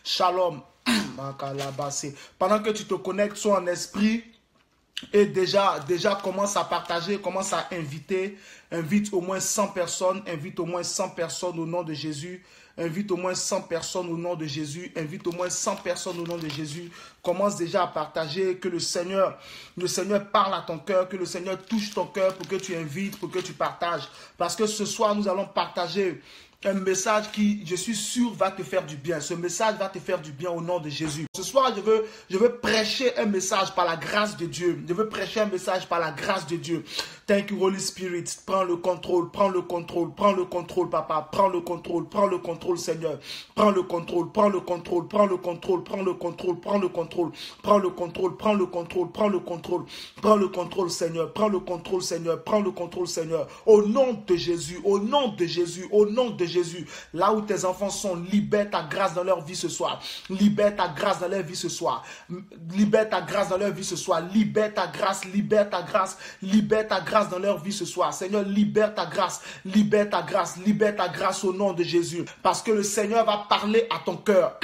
Shalom. Pendant que tu te connectes, sois en esprit. Et déjà commence à partager, commence à inviter. Invite au moins 100 personnes. Invite au moins 100 personnes au nom de Jésus. Invite au moins 100 personnes au nom de Jésus. Invite au moins 100 personnes au nom de Jésus. Commence déjà à partager. Que le Seigneur parle à ton cœur. Que le Seigneur touche ton cœur pour que tu invites, pour que tu partages. Parce que ce soir, nous allons partager un message qui, je suis sûr, va te faire du bien. Ce message va te faire du bien au nom de Jésus. Ce soir, je veux prêcher un message par la grâce de Dieu. Je veux prêcher un message par la grâce de Dieu. Thank you, Holy Spirit. Prends le contrôle, prends le contrôle, prends le contrôle, Papa. Prends le contrôle, Seigneur. Prends le contrôle, prends le contrôle, prends le contrôle, prends le contrôle, prends le contrôle, prends le contrôle, prends le contrôle, prends le contrôle, prends le contrôle, Seigneur. Prends le contrôle, Seigneur. Prends le contrôle, Seigneur. Au nom de Jésus, au nom de Jésus, au nom de Jésus. Là où tes enfants sont, libère ta grâce dans leur vie ce soir. Libère ta grâce dans leur vie ce soir. Libère ta grâce dans leur vie ce soir. Libère ta grâce, libère ta grâce, libère ta grâce dans leur vie ce soir. Seigneur, libère ta grâce, libère ta grâce, libère ta grâce au nom de Jésus. Parce que le Seigneur va parler à ton cœur.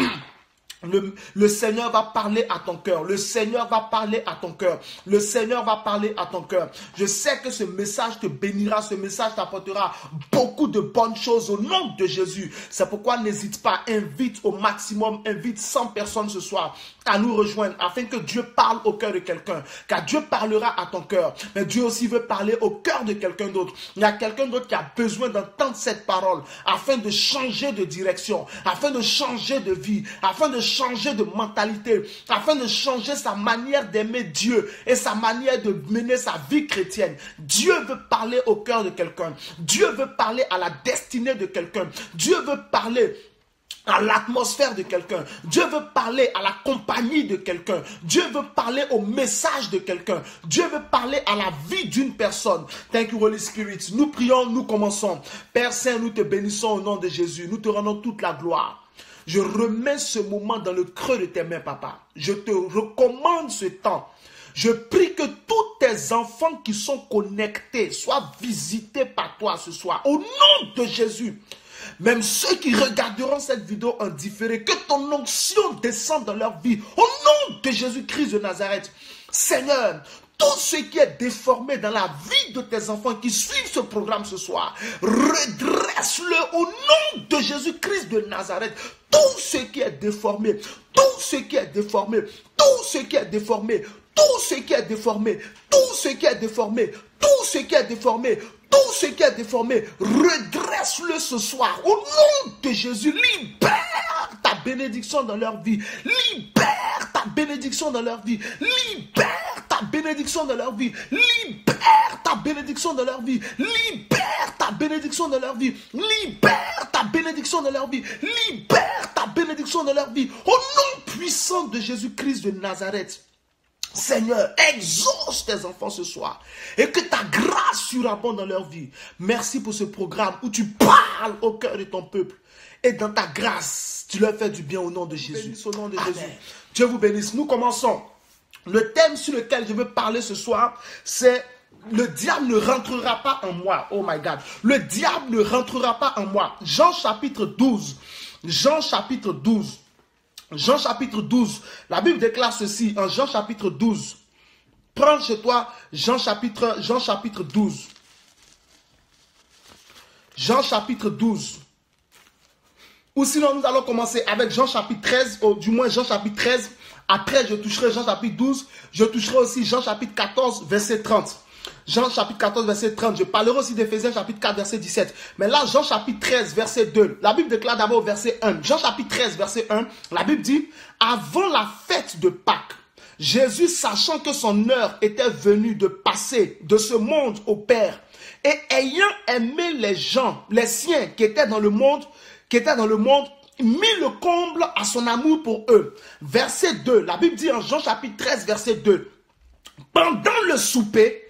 Le Seigneur va parler à ton cœur. Le Seigneur va parler à ton cœur. Le Seigneur va parler à ton cœur. Je sais que ce message te bénira. Ce message t'apportera beaucoup de bonnes choses au nom de Jésus. C'est pourquoi n'hésite pas. Invite au maximum. Invite 100 personnes ce soir à nous rejoindre afin que Dieu parle au cœur de quelqu'un. Car Dieu parlera à ton cœur. Mais Dieu aussi veut parler au cœur de quelqu'un d'autre. Il y a quelqu'un d'autre qui a besoin d'entendre cette parole afin de changer de direction, afin de changer de vie, afin de changer de mentalité, afin de changer sa manière d'aimer Dieu et sa manière de mener sa vie chrétienne. Dieu veut parler au cœur de quelqu'un. Dieu veut parler à la destinée de quelqu'un. Dieu veut parler à l'atmosphère de quelqu'un. Dieu veut parler à la compagnie de quelqu'un. Dieu veut parler au message de quelqu'un. Dieu veut parler à la vie d'une personne. Thank you, Holy Spirit. Nous prions, nous commençons. Père Saint, nous te bénissons au nom de Jésus. Nous te rendons toute la gloire. Je remets ce moment dans le creux de tes mains, Papa. Je te recommande ce temps. Je prie que tous tes enfants qui sont connectés soient visités par toi ce soir. Au nom de Jésus. Même ceux qui regarderont cette vidéo en différé, que ton onction descende dans leur vie. Au nom de Jésus-Christ de Nazareth. Seigneur, tout ce qui est déformé dans la vie de tes enfants qui suivent ce programme ce soir, redresse-le au nom de Jésus-Christ de Nazareth. Tout ce qui est déformé, tout ce qui est déformé, tout ce qui est déformé, tout ce qui est déformé, tout ce qui est déformé, tout ce qui est déformé, tout ce qui est déformé, redresse-le ce soir. Au nom de Jésus, libère ta bénédiction dans leur vie. Libère ta bénédiction dans leur vie. Libère ta bénédiction dans leur vie. Libère ta bénédiction dans leur vie. Libère ta bénédiction dans leur vie. Libère ta bénédiction dans leur vie. Libère ta bénédiction dans leur vie. Au nom puissant de Jésus-Christ de Nazareth. Seigneur, exauce tes enfants ce soir et que ta grâce surabonde dans leur vie. Merci pour ce programme où tu parles au cœur de ton peuple et dans ta grâce, tu leur fais du bien au nom de Jésus. Au nom de Jésus. Dieu vous bénisse. Nous commençons. Le thème sur lequel je veux parler ce soir, c'est le diable ne rentrera pas en moi. Oh my God. Le diable ne rentrera pas en moi. Jean chapitre 12. Jean chapitre 12. Jean chapitre 12, la Bible déclare ceci en Jean chapitre 12. Prends chez toi Jean chapitre 12. Jean chapitre 12. Ou sinon nous allons commencer avec Jean chapitre 13, ou du moins Jean chapitre 13. Après je toucherai Jean chapitre 12. Je toucherai aussi Jean chapitre 14, verset 30. Jean chapitre 14, verset 30. Je parlerai aussi d'Éphésiens chapitre 4, verset 17. Mais là, Jean chapitre 13, verset 2. La Bible déclare d'abord verset 1. Jean chapitre 13, verset 1. La Bible dit, avant la fête de Pâques, Jésus, sachant que son heure était venue de passer de ce monde au Père, et ayant aimé les gens, les siens qui étaient dans le monde, mit le comble à son amour pour eux. Verset 2. La Bible dit en Jean chapitre 13, verset 2. Pendant le souper,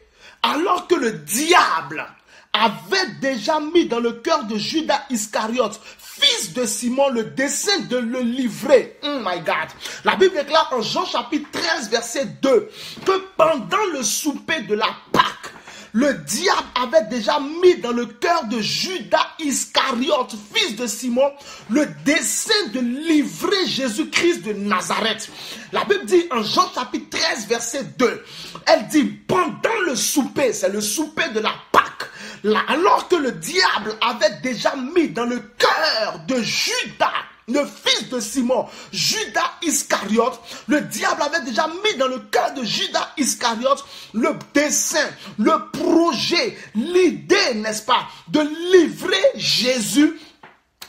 alors que le diable avait déjà mis dans le cœur de Judas Iscariote, fils de Simon, le dessein de le livrer. Oh my God. La Bible déclare en Jean chapitre 13, verset 2, que pendant le souper de la Pâque, le diable avait déjà mis dans le cœur de Judas Iscariote, fils de Simon, le dessein de livrer Jésus-Christ de Nazareth. La Bible dit en Jean chapitre 13, verset 2, elle dit, pendant le souper, c'est le souper de la Pâque, là, alors que le diable avait déjà mis dans le cœur de Judas, le fils de Simon, Judas Iscariote, le diable avait déjà mis dans le cœur de Judas Iscariote le dessein, le projet, l'idée, n'est-ce pas, de livrer Jésus.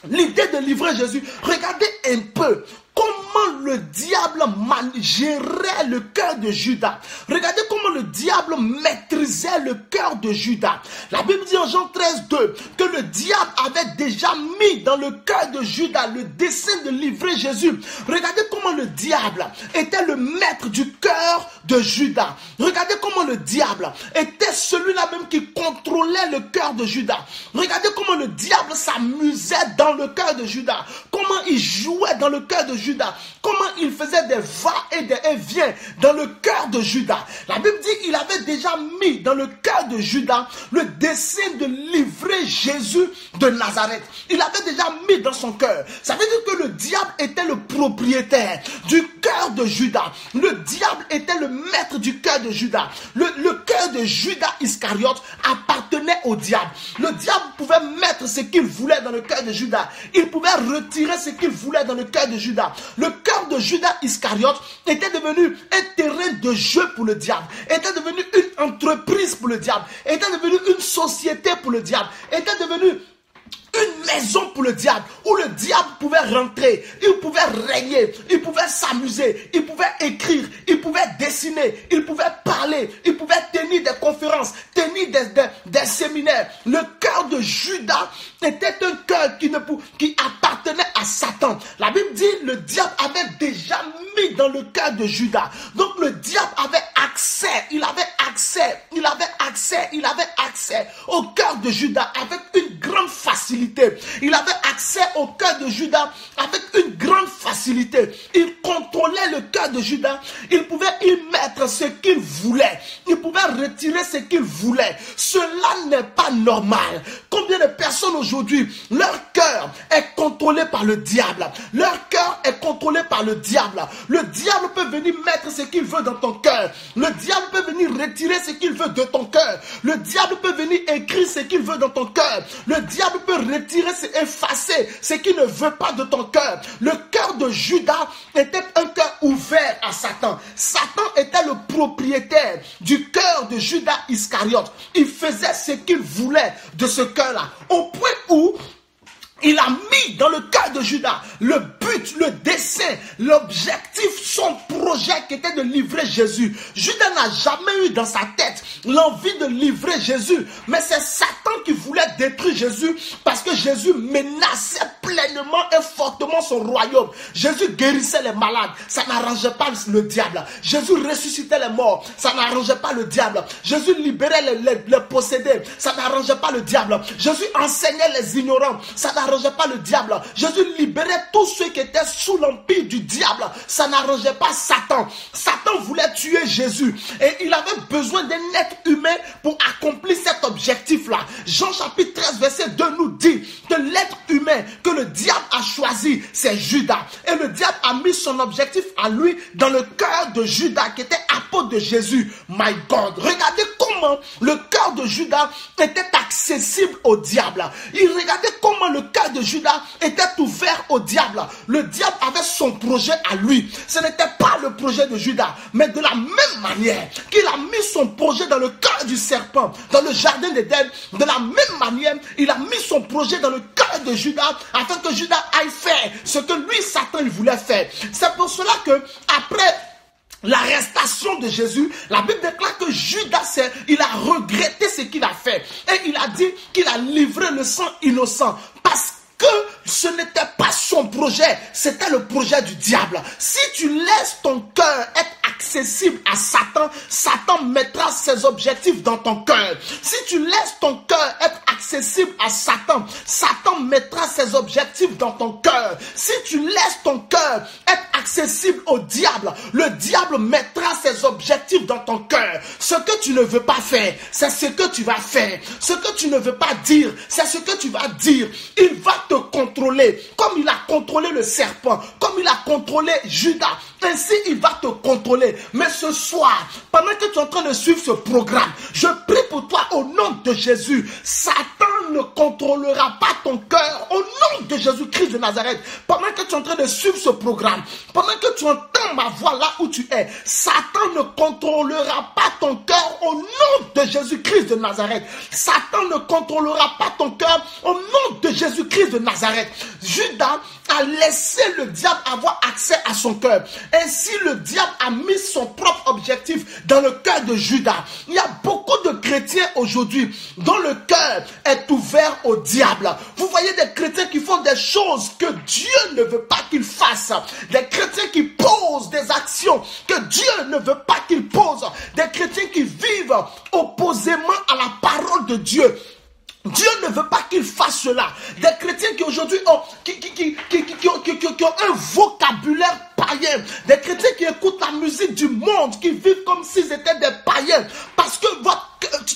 L'idée de livrer Jésus. Regardez un peu comment le diable gérait le cœur de Judas. Regardez comment le diable maîtrisait le cœur de Judas. La Bible dit en Jean 13, 2 que le diable avait déjà mis dans le cœur de Judas le dessein de livrer Jésus. Regardez comment le diable était le maître du cœur de Judas. Regardez comment le diable était celui-là même qui contrôlait le cœur de Judas. Regardez comment le diable s'amusait dans le cœur de Judas. Comment il jouait dans le cœur de Judas. Comment il faisait des va-et-vient dans le cœur de Judas. La Bible dit qu'il avait déjà mis dans le cœur de Judas le dessein de livrer Jésus de Nazareth. Il avait déjà mis dans son cœur. Ça veut dire que le diable était le propriétaire du cœur de Judas. Le diable était le maître du cœur de Judas. Le cœur de Judas Iscariote appartenait au diable. Le diable pouvait mettre ce qu'il voulait dans le cœur de Judas. Il pouvait retirer ce qu'il voulait dans le cœur de Judas. Le cœur de Judas Iscariote était devenu un terrain de jeu pour le diable, était devenu une entreprise pour le diable, était devenu une société pour le diable, était devenu une maison pour le diable, où le diable pouvait rentrer, il pouvait régner, il pouvait s'amuser, il pouvait écrire, il pouvait dessiner, il pouvait parler, il pouvait tenir des conférences, tenir des séminaires. Le cœur de Judas était un cœur qui appartenait à Satan. La Bible dit le diable avait déjà mis dans le cœur de Judas. Donc le diable avait accès, il avait accès au cœur de Judas avec une grande facilité. Il avait accès au cœur de Judas avec une grande facilité. Il contrôlait le cœur de Judas. Il pouvait y mettre ce qu'il voulait. Il pouvait retirer ce qu'il voulait. Cela n'est pas normal. Combien de personnes aujourd'hui, leur cœur est contrôlé par le diable. Leur cœur est contrôlé par le diable. Le diable peut venir mettre ce qu'il veut dans ton cœur. Le diable peut venir retirer ce qu'il veut de ton cœur. Le diable peut venir écrire ce qu'il veut dans ton cœur. Le diable peut retirer, effacer ce qu'il ne veut pas de ton cœur. Le cœur de Judas était un cœur ouvert à Satan. Satan était le propriétaire du cœur de Judas Iscariote. Il faisait ce qu'il voulait de ce cœur-là. Au point où il a mis dans le cœur de Judas le but, le dessein, l'objectif, son projet qui était de livrer Jésus. Judas n'a jamais eu dans sa tête l'envie de livrer Jésus. Mais c'est Satan qui voulait détruire Jésus parce que Jésus menaçait pleinement et fortement son royaume. Jésus guérissait les malades. Ça n'arrangeait pas le diable. Jésus ressuscitait les morts. Ça n'arrangeait pas le diable. Jésus libérait les possédés. Ça n'arrangeait pas le diable. Jésus enseignait les ignorants. Ça n'arrangeait pas le diable. Jésus libérait tous ceux qui étaient sous l'empire du diable. Ça n'arrangeait pas Satan. Satan voulait tuer Jésus. Et il avait besoin d'un être humain pour accomplir cet objectif-là. Jean chapitre 13 verset 2 nous dit que l'être humain que le diable a choisi, c'est Judas. Et le diable a mis son objectif à lui dans le cœur de Judas qui était apôtre de Jésus. My God. Regardez comment le cœur de Judas était accessible au diable. Il regardait comment le cœur de Judas était ouvert au diable. Le diable avait son projet à lui. Ce n'était pas le projet de Judas, mais de la même manière qu'il a mis son projet dans le cœur du serpent, dans le jardin d'Éden, de la même manière, il a mis son projet dans le cœur de Judas afin que Judas aille faire ce que lui, Satan, il voulait faire. C'est pour cela que après l'arrestation de Jésus, la Bible déclare que Judas, il a regretté ce qu'il a fait. Et il a dit qu'il a livré le sang innocent. Parce que Ce n'était pas son projet, c'était le projet du diable. Si tu laisses ton cœur être accessible à Satan, Satan mettra ses objectifs dans ton cœur. Si tu laisses ton cœur être accessible à Satan, Satan mettra ses objectifs dans ton cœur. Si tu laisses ton cœur être accessible au diable, le diable mettra ses objectifs dans ton cœur. Ce que tu ne veux pas faire, c'est ce que tu vas faire. Ce que tu ne veux pas dire, c'est ce que tu vas dire. Il va te contrôler, comme il a contrôlé le serpent, comme il a contrôlé Judas. Ainsi, il va te contrôler. Mais ce soir, pendant que tu es en train de suivre ce programme, je prie pour toi au nom de Jésus. Satan ne contrôlera pas ton cœur au nom de Jésus-Christ de Nazareth. Pendant que tu es en train de suivre ce programme, pendant que tu entends ma voix là où tu es, Satan ne contrôlera pas ton cœur au nom de Jésus-Christ de Nazareth. Satan ne contrôlera pas ton cœur au nom de Jésus-Christ de Nazareth. Judas a laissé le diable avoir accès à son cœur. Ainsi, le diable a mis son propre objectif dans le cœur de Judas. Il y a beaucoup de chrétiens aujourd'hui dont le cœur est ouvert au diable. Vous voyez des chrétiens qui font des choses que Dieu ne veut pas qu'ils fassent. Des chrétiens qui posent des actions que Dieu ne veut pas qu'ils posent. Des chrétiens qui vivent opposément à la parole de Dieu. Dieu ne veut pas qu'ils fassent cela. Des chrétiens qui aujourd'hui ont, qui ont un vocabulaire païen. Des chrétiens qui écoutent la musique du monde, qui vivent comme s'ils étaient des païens. Parce que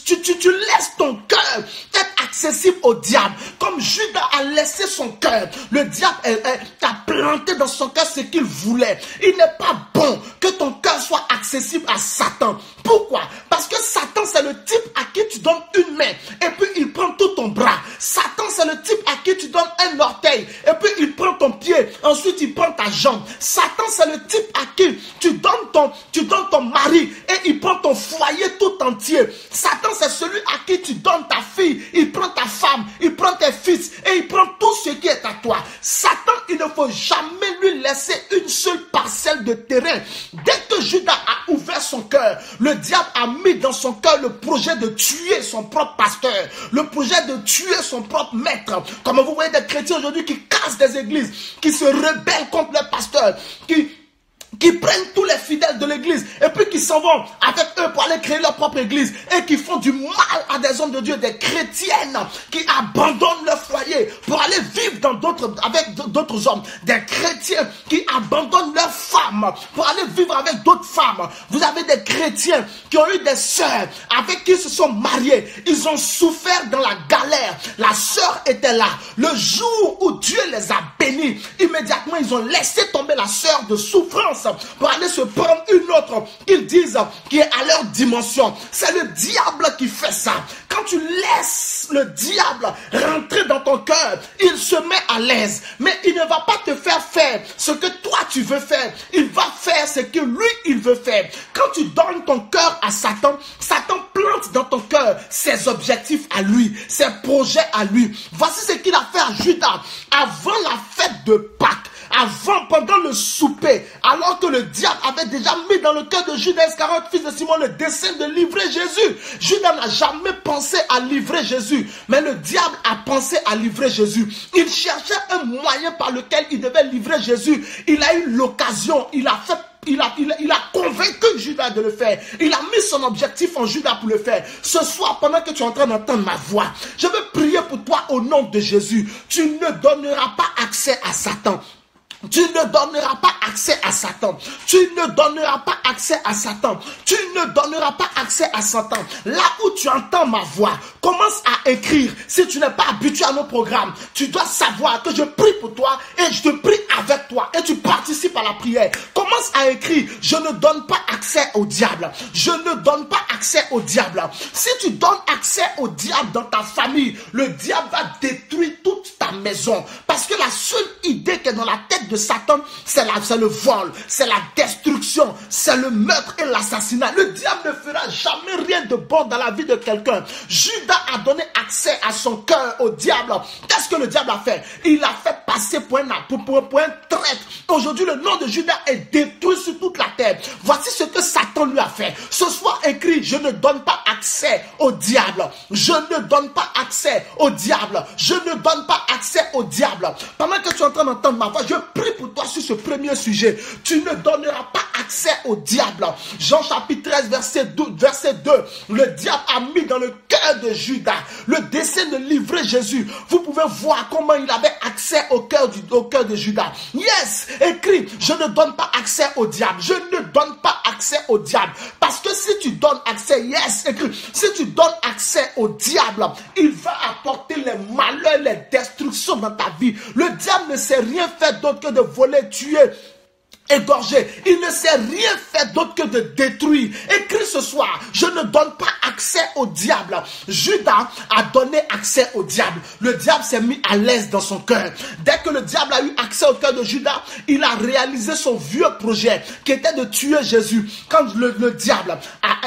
tu laisses ton cœur être accessible au diable. Comme Judas a laissé son cœur, le diable t'a planté dans son cœur ce qu'il voulait. Il n'est pas bon que ton cœur soit accessible à Satan. Pourquoi? Parce que Satan, c'est le type à qui tu donnes une main et puis il prend tout ton bras. Satan, c'est le type à qui tu donnes un orteil et puis il prend ton pied. Ensuite, il prend ta jambe. Satan, c'est le type à qui tu donnes ton mari et il prend ton foyer tout entier. Satan, c'est celui à qui tu donnes ta fille. Il prend ta femme, il prend tes fils et il prend tout ce qui est à toi. Satan, il ne faut jamais lui laisser une seule parcelle de terrain. Dès que Judas a ouvert son cœur, le diable a mis dans son cœur le projet de tuer son propre pasteur, le projet de tuer son propre maître. Comme vous voyez des chrétiens aujourd'hui qui cassent des églises, qui se rebellent contre les pasteurs, qui prennent tous les fidèles de l'église et puis qui s'en vont avec eux pour aller créer leur propre église et qui font du mal à des hommes de Dieu, des chrétiennes qui abandonnent leur foyer pour aller vivre avec d'autres hommes, des chrétiens qui abandonnent leurs femmes pour aller vivre avec d'autres femmes. Vous avez des chrétiens qui ont eu des sœurs avec qui ils se sont mariés, ils ont souffert dans la galère, la sœur était là, le jour où Dieu les a bénis, immédiatement ils ont laissé tomber la sœur de souffrance pour aller se prendre une autre qu'ils disent qui est à leur dimension. C'est le diable qui fait ça. Quand tu laisses le diable rentrer dans ton cœur, il se met à l'aise. Mais il ne va pas te faire ce que toi tu veux faire. Il va faire ce que lui il veut faire. Quand tu donnes ton cœur à Satan, Satan plante dans ton cœur ses objectifs à lui, ses projets à lui. Voici ce qu'il a fait à Judas avant la fête de Pâques. Pendant le souper, alors que le diable avait déjà mis dans le cœur de Judas Iscariote, fils de Simon, le dessein de livrer Jésus. Judas n'a jamais pensé à livrer Jésus, mais le diable a pensé à livrer Jésus. Il cherchait un moyen par lequel il devait livrer Jésus. Il a eu l'occasion, il a convaincu Judas de le faire. Il a mis son objectif en Judas pour le faire. Ce soir, pendant que tu es en train d'entendre ma voix, je veux prier pour toi au nom de Jésus. Tu ne donneras pas accès à Satan. Tu ne donneras pas accès à Satan. Tu ne donneras pas accès à Satan. Tu ne donneras pas accès à Satan. Là où tu entends ma voix, commence à écrire. Si tu n'es pas habitué à nos programmes, tu dois savoir que je prie pour toi et je te prie avec toi et tu participes à la prière. Commence à écrire. Je ne donne pas accès au diable. Je ne donne pas accès au diable. Si tu donnes accès au diable dans ta famille, le diable va détruire toute ta maison. Parce que la seule idée qui est dans la tête de Satan, c'est le vol, c'est la destruction, c'est le meurtre et l'assassinat. Le diable ne fera jamais rien de bon dans la vie de quelqu'un. Judas a donné accès à son cœur au diable. Qu'est-ce que le diable a fait? Il a fait passer pour un traître. Aujourd'hui, le nom de Judas est détruit sur toute la terre. Voici ce que Satan lui a fait. Ce soir écrit, je ne donne pas accès au diable. Je ne donne pas accès au diable. Je ne donne pas accès au diable. Pendant que tu es en train d'entendre ma voix, je prie pour toi sur ce premier sujet. Tu ne donneras pas accès au diable. Jean chapitre 13, verset 2. Le diable a mis dans le cœur de Judas le dessein de livrer Jésus. Vous pouvez voir comment il avait accès au cœur de Judas. Yes, écrit, je ne donne pas accès au diable. Je ne donne pas accès au diable. Parce que si tu donnes accès, yes, écrit, si tu donnes accès au diable, il va apporter les malheurs, les destructions dans ta vie. Le diable ne sait rien faire d'autre que de voler, tuer, égorger. Il ne sait rien faire d'autre que de détruire. Écrit ce soir, je ne donne pas accès au diable. Judas a donné accès au diable. Le diable s'est mis à l'aise dans son cœur. Dès que le diable a eu accès au cœur de Judas, il a réalisé son vieux projet qui était de tuer Jésus. Quand le diable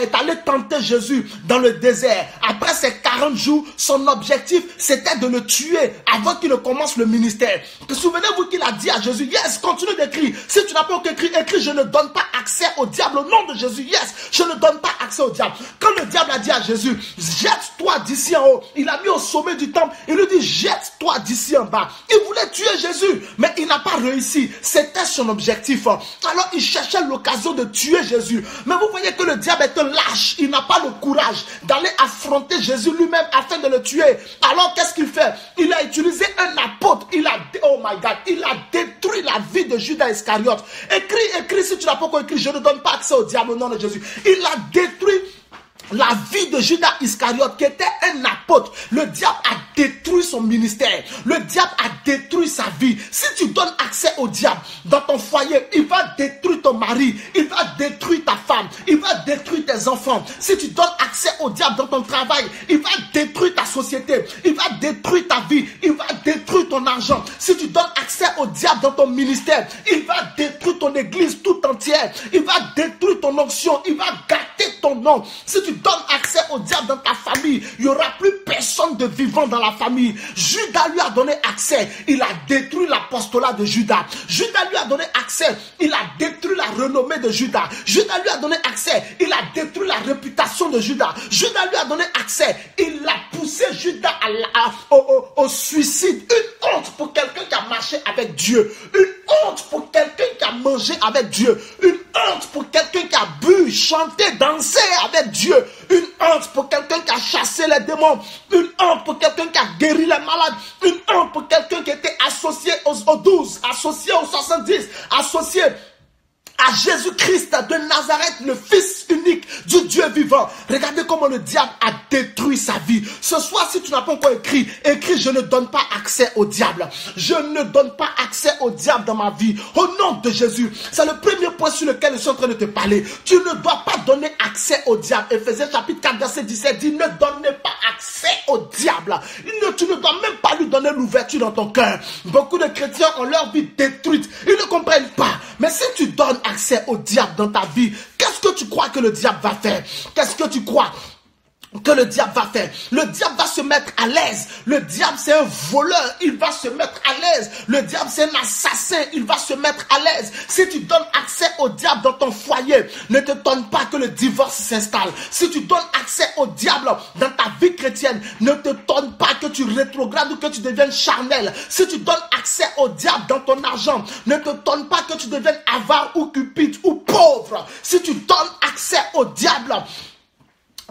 est allé tenter Jésus dans le désert, après ces 40 jours, son objectif c'était de le tuer avant qu'il ne commence le ministère. Souvenez-vous qu'il a dit à Jésus, yes, continue d'écrire. Si tu n'as pas écrit, je ne donne pas accès au diable au nom de Jésus. Yes, je ne donne pas accès au diable. Quand le diable a dit à Jésus, jette-toi d'ici en haut, il a mis au sommet du temple, il lui dit, jette-toi d'ici en bas. Il voulait tuer Jésus, mais il n'a pas réussi. C'était son objectif. Alors il cherchait l'occasion de tuer Jésus. Mais vous voyez que le diable est un lâche. Il n'a pas le courage d'aller affronter Jésus lui-même afin de le tuer. Alors qu'est-ce qu'il fait? Il a utilisé un apôtre. Oh my God, il a détruit la vie de Judas Iscariote. Écris si tu n'as pas encore écrit, je ne donne pas accès au diable au nom de Jésus. Il a détruit la vie de Judas Iscariote qui était un apôtre. Le diable a détruit son ministère. Le diable a détruit sa vie. Si tu donnes accès au diable dans ton foyer, il va détruire ton mari, il va détruire ta femme, il va détruire tes enfants. Si tu donnes accès au diable dans ton travail, il va détruire ta société, il va détruire ta vie, il va détruire ton argent. Si tu donnes accès au diable dans ton ministère, il va détruire ton église tout entière, il va détruire ton onction, il va gâter ton nom. Si tu donnes accès au diable dans ta famille, il n'y aura plus personne de vivant dans la famille. Judas lui a donné accès, il a détruit l'apostolat de Judas. Judas lui a donné accès, il a détruit la renommée de Judas. Judas lui a donné accès, il a détruit la réputation de Judas. Judas lui a donné accès, il a poussé Judas au suicide. Une honte pour quelqu'un qui a marché avec Dieu. Une honte pour quelqu'un qui a mangé avec Dieu. Une honte pour quelqu'un qui a bu, chanté, dansé avec Dieu. Une honte pour quelqu'un qui a chassé les démons. Une honte pour quelqu'un qui a guéri les malades. Une honte pour quelqu'un qui était associé aux 12, associé aux 70, associé à Jésus-Christ de Nazareth, le Fils unique du Dieu vivant. Regardez comment le diable a détruit sa vie. Ce soir, si tu n'as pas encore écrit, je ne donne pas accès au diable. Je ne donne pas accès au diable dans ma vie. Au nom de Jésus. C'est le premier point sur lequel je suis en train de te parler. Tu ne dois pas donner accès au diable. Éphésiens chapitre 4, verset 17 dit, ne donnez pas accès au diable. Tu ne dois même pas lui donner l'ouverture dans ton cœur. Beaucoup de chrétiens ont leur vie détruite. Ils ne comprennent pas. Mais si tu donnes accès au diable dans ta vie, qu'est-ce que tu crois que le diable va faire? Qu'est-ce que tu crois que le diable va faire? Le diable va se mettre à l'aise. Le diable c'est un voleur, il va se mettre à l'aise. Le diable c'est un assassin, il va se mettre à l'aise. Si tu donnes accès au diable dans ton foyer, ne te donne pas que le divorce s'installe. Si tu donnes accès au diable dans ta vie chrétienne, ne te donne pas que tu rétrogrades ou que tu deviennes charnel. Si tu donnes accès au diable dans ton argent, ne te donne pas que tu deviennes avare ou cupide ou pauvre. Si tu donnes accès au diable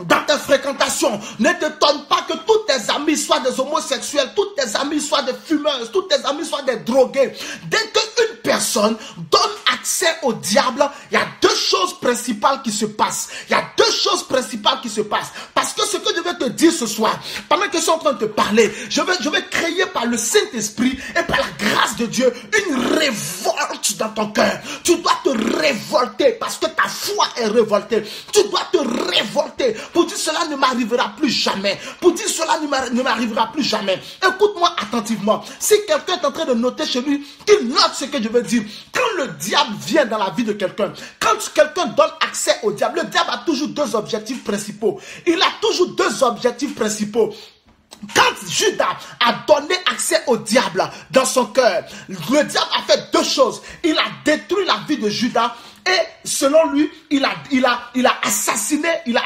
dans tes fréquentations, ne te donne pas que tous tes amis soient des homosexuels, tous tes amis soient des fumeurs, tous tes amis soient des drogués. Dès qu'une personne donne accès au diable, il y a deux choses principales qui se passent. Il y a deux choses principales qui se passent. Parce que ce que je vais te dire ce soir, pendant que je suis en train de te parler, je vais créer par le Saint-Esprit et par la grâce de Dieu une révolte dans ton cœur. Tu dois te révolter parce que ta foi est révoltée. Tu dois te révolter révolté, pour dire cela ne m'arrivera plus jamais, pour dire cela ne m'arrivera plus jamais. Écoute-moi attentivement. Si quelqu'un est en train de noter chez lui, qu'il note ce que je veux dire. Quand le diable vient dans la vie de quelqu'un, quand quelqu'un donne accès au diable, le diable a toujours deux objectifs principaux. Il a toujours deux objectifs principaux. Quand Judas a donné accès au diable dans son cœur, le diable a fait deux choses. Il a détruit la vie de Judas et selon lui, il a assassiné, il a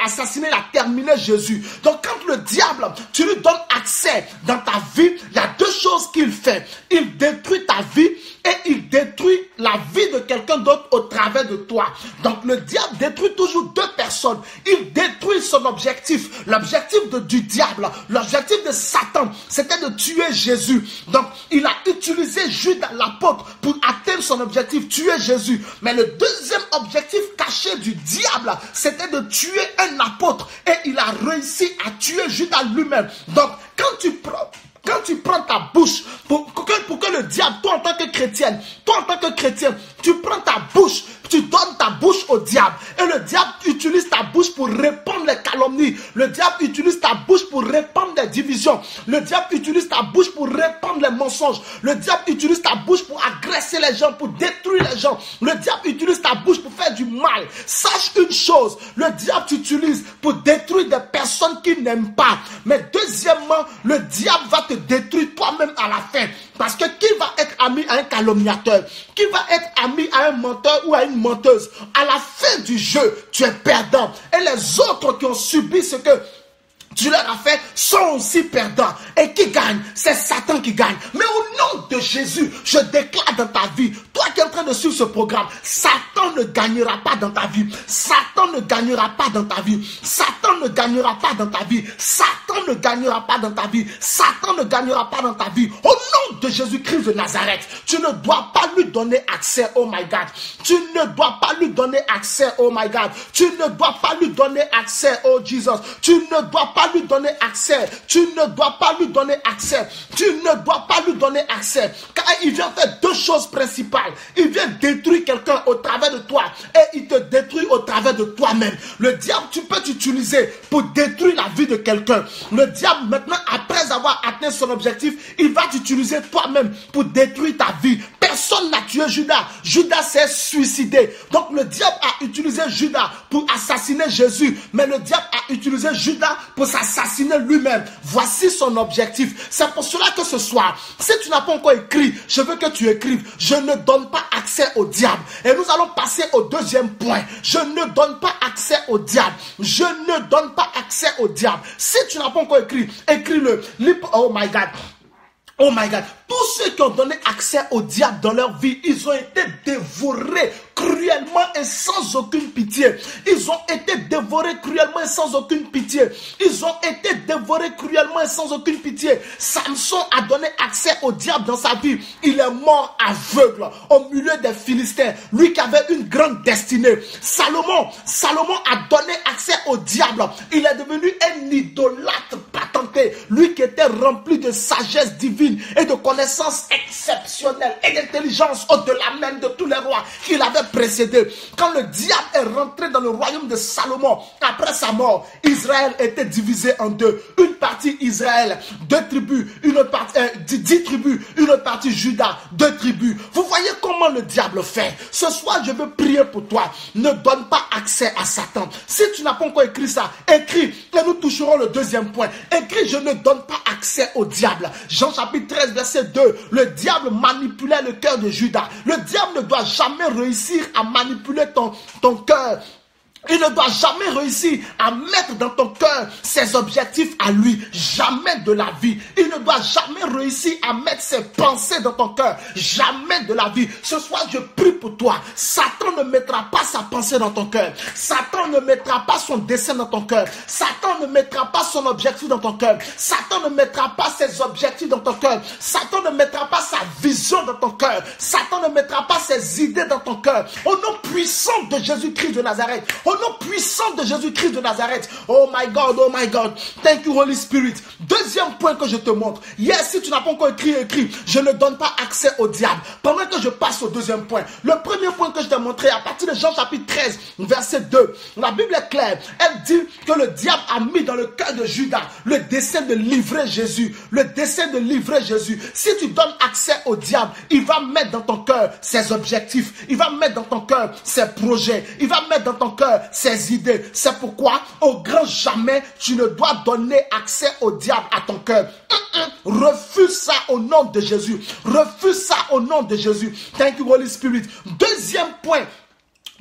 terminé Jésus. Donc quand le diable, tu lui donnes accès dans ta vie, il y a deux choses qu'il fait. Il détruit ta vie et il détruit la vie de quelqu'un d'autre au travers de toi. Donc le diable détruit toujours deux personnes. Il détruit son objectif. L'objectif du diable, l'objectif de Satan, c'était de tuer Jésus. Donc il a utilisé Judas l'apôtre pour atteindre son objectif, tuer Jésus. Mais le deuxième objectif caché du diable, c'était de tuer un apôtre. Et il a réussi à tuer Judas lui-même. Donc quand tu prends ta bouche pour que le diable, toi en tant que chrétienne, tu prends ta bouche, tu donnes ta bouche au diable. Et le diable utilise ta bouche pour répandre les calomnies. Le diable utilise ta bouche pour répandre les divisions. Le diable utilise ta bouche pour répandre les mensonges. Le diable utilise ta bouche pour agresser les gens, pour détruire les gens. Le diable utilise ta bouche pour faire du mal. Sache une chose, le diable t'utilise pour détruire des personnes qui n'aiment pas. Mais deuxièmement, le diable va te détruire toi-même à la fin. Parce que qui va être ami à un calomniateur? Qui va être ami à un menteur ou à une menteuse? À la fin du jeu, tu es perdant. Et les autres qui ont subi ce que tu leur as fait sont aussi perdants. Et qui gagne? C'est Satan qui gagne. Mais au nom de Jésus, je déclare dans ta vie, toi qui es en train de suivre ce programme, Satan ne gagnera pas dans ta vie. Satan ne gagnera pas dans ta vie. Satan ne gagnera pas dans ta vie. Satan ne gagnera pas dans ta vie. Satan ne gagnera pas dans ta vie. Au nom de Jésus-Christ de Nazareth, tu ne dois pas lui donner accès, oh my God. Tu ne dois pas lui donner accès, oh my God. Tu ne dois pas lui donner accès, oh Jesus. Tu ne dois pas lui donner accès. Tu ne dois pas lui donner accès. Tu ne dois pas lui donner accès. Car il vient faire deux choses principales. Il vient détruire quelqu'un au travers de toi et il te détruit au travers de toi-même. Le diable, tu peux t'utiliser pour détruire la vie de quelqu'un. Le diable, maintenant, après avoir atteint son objectif, il va t'utiliser toi-même pour détruire ta vie. Personne n'a tué Judas. Judas s'est suicidé. Donc le diable a utilisé Judas pour assassiner Jésus. Mais le diable a utilisé Judas pour s'assassiner lui-même. Voici son objectif. C'est pour cela que ce soir, si tu n'as pas encore écrit, je veux que tu écrives. Je ne donne pas accès au diable. Et nous allons passer au deuxième point. Je ne donne pas accès au diable. Je ne donne pas accès au diable. Si tu n'as pas encore écrit, écris-le. Oh my God. Oh my God, tous ceux qui ont donné accès au diable dans leur vie, ils ont été dévorés cruellement et sans aucune pitié. Ils ont été dévorés cruellement et sans aucune pitié. Ils ont été dévorés cruellement et sans aucune pitié. Samson a donné accès au diable dans sa vie. Il est mort aveugle au milieu des Philistins. Lui qui avait une grande destinée. Salomon a donné accès au diable. Il est devenu un idolâtre patenté. Lui qui était rempli de sagesse divine et de connaissances exceptionnelles et d'intelligence au-delà même de tous les rois qu'il avait précédé. Quand le diable est rentré dans le royaume de Salomon, après sa mort, Israël était divisé en deux. Une partie Israël, 2 tribus, une autre partie, 10 tribus, une autre partie Juda, 2 tribus. Vous voyez comment le diable fait. Ce soir, je veux prier pour toi. Ne donne pas accès à Satan. Si tu n'as pas encore écrit ça, écris et nous toucherons le deuxième point. Écris, je ne donne pas accès au diable. Jean chapitre 13, verset 2. Le diable manipulait le cœur de Judas. Le diable ne doit jamais réussir à manipuler ton cœur. Il ne doit jamais réussir à mettre dans ton cœur ses objectifs à lui. Jamais de la vie. Il ne doit jamais réussir à mettre ses pensées dans ton cœur. Jamais de la vie. Ce soir, je prie pour toi. Satan ne mettra pas sa pensée dans ton cœur. Satan ne mettra pas son dessein dans ton cœur. Satan ne mettra pas son objectif dans ton cœur. Satan ne mettra pas ses objectifs dans ton cœur. Satan ne mettra pas sa vision dans ton cœur. Satan ne mettra pas ses idées dans ton cœur. Au nom puissant de Jésus-Christ de Nazareth. Au nom puissant de Jésus-Christ de Nazareth. Oh my God, oh my God. Thank you, Holy Spirit. Deuxième point que je te montre. Yes, si tu n'as pas encore écrit. Je ne donne pas accès au diable. Pendant que je passe au deuxième point. Le premier point que je t'ai montré, à partir de Jean chapitre 13, verset 2. La Bible est claire. Elle dit que le diable a mis dans le cœur de Judas le dessein de livrer Jésus. Le dessein de livrer Jésus. Si tu donnes accès au diable, il va mettre dans ton cœur ses objectifs. Il va mettre dans ton cœur ses projets. Il va mettre dans ton cœur ses idées. C'est pourquoi, au grand jamais, tu ne dois donner accès au diable à ton cœur. Refuse ça au nom de Jésus. Refuse ça au nom de Jésus. Thank you, Holy Spirit. Deuxième point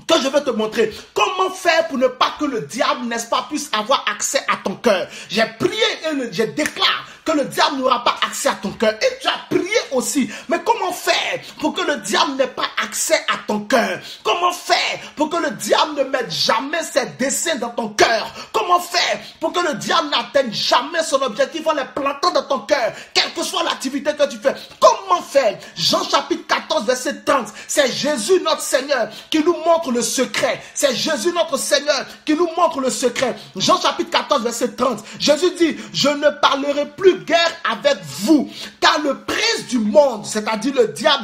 que je vais te montrer. Comment faire pour ne pas que le diable, n'est-ce pas, puisse avoir accès à ton cœur. J'ai prié et je déclare que le diable n'aura pas accès à ton cœur. Et tu as prié aussi. Mais comment faire pour que le diable n'ait pas accès à ton cœur? Comment faire pour que le diable ne mette jamais ses desseins dans ton cœur? Comment faire pour que le diable n'atteigne jamais son objectif en les plantant dans ton cœur, quelle que soit l'activité que tu fais? Comment faire? Jean chapitre 14, verset 30. C'est Jésus notre Seigneur qui nous montre le secret. C'est Jésus notre Seigneur qui nous montre le secret. Jean chapitre 14, verset 30. Jésus dit, je ne parlerai plus guerre avec vous, car le prince du monde, c'est-à-dire le diable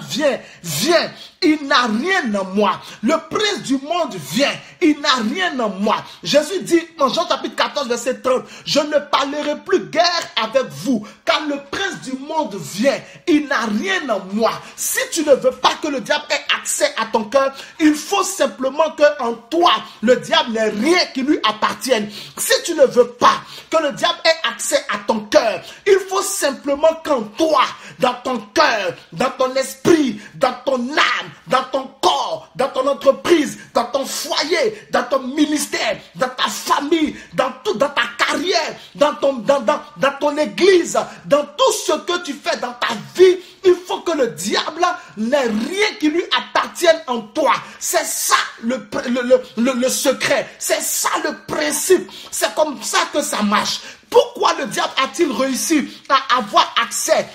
vient, il n'a rien en moi. Le prince du monde vient, il n'a rien en moi. Jésus dit en Jean chapitre 14, verset 30, je ne parlerai plus guerre avec vous, car le prince du monde vient, il n'a rien en moi. Si tu ne veux pas que le diable ait accès à ton cœur, il faut simplement que en toi, le diable n'ait rien qui lui appartienne. Si tu ne veux pas que le diable ait accès à ton cœur, il faut simplement qu'en toi, dans ton cœur, dans ton esprit, dans ton âme, dans ton corps, dans ton entreprise, dans ton foyer, dans ton ministère, dans ta famille, dans tout, dans ta carrière, dans ton église, dans tout ce que tu fais dans ta vie, il faut que le diable n'ait rien qui lui appartienne en toi. C'est ça le secret. C'est ça le principe. C'est comme ça que ça marche. Pourquoi le diable a-t-il réussi à avoir accès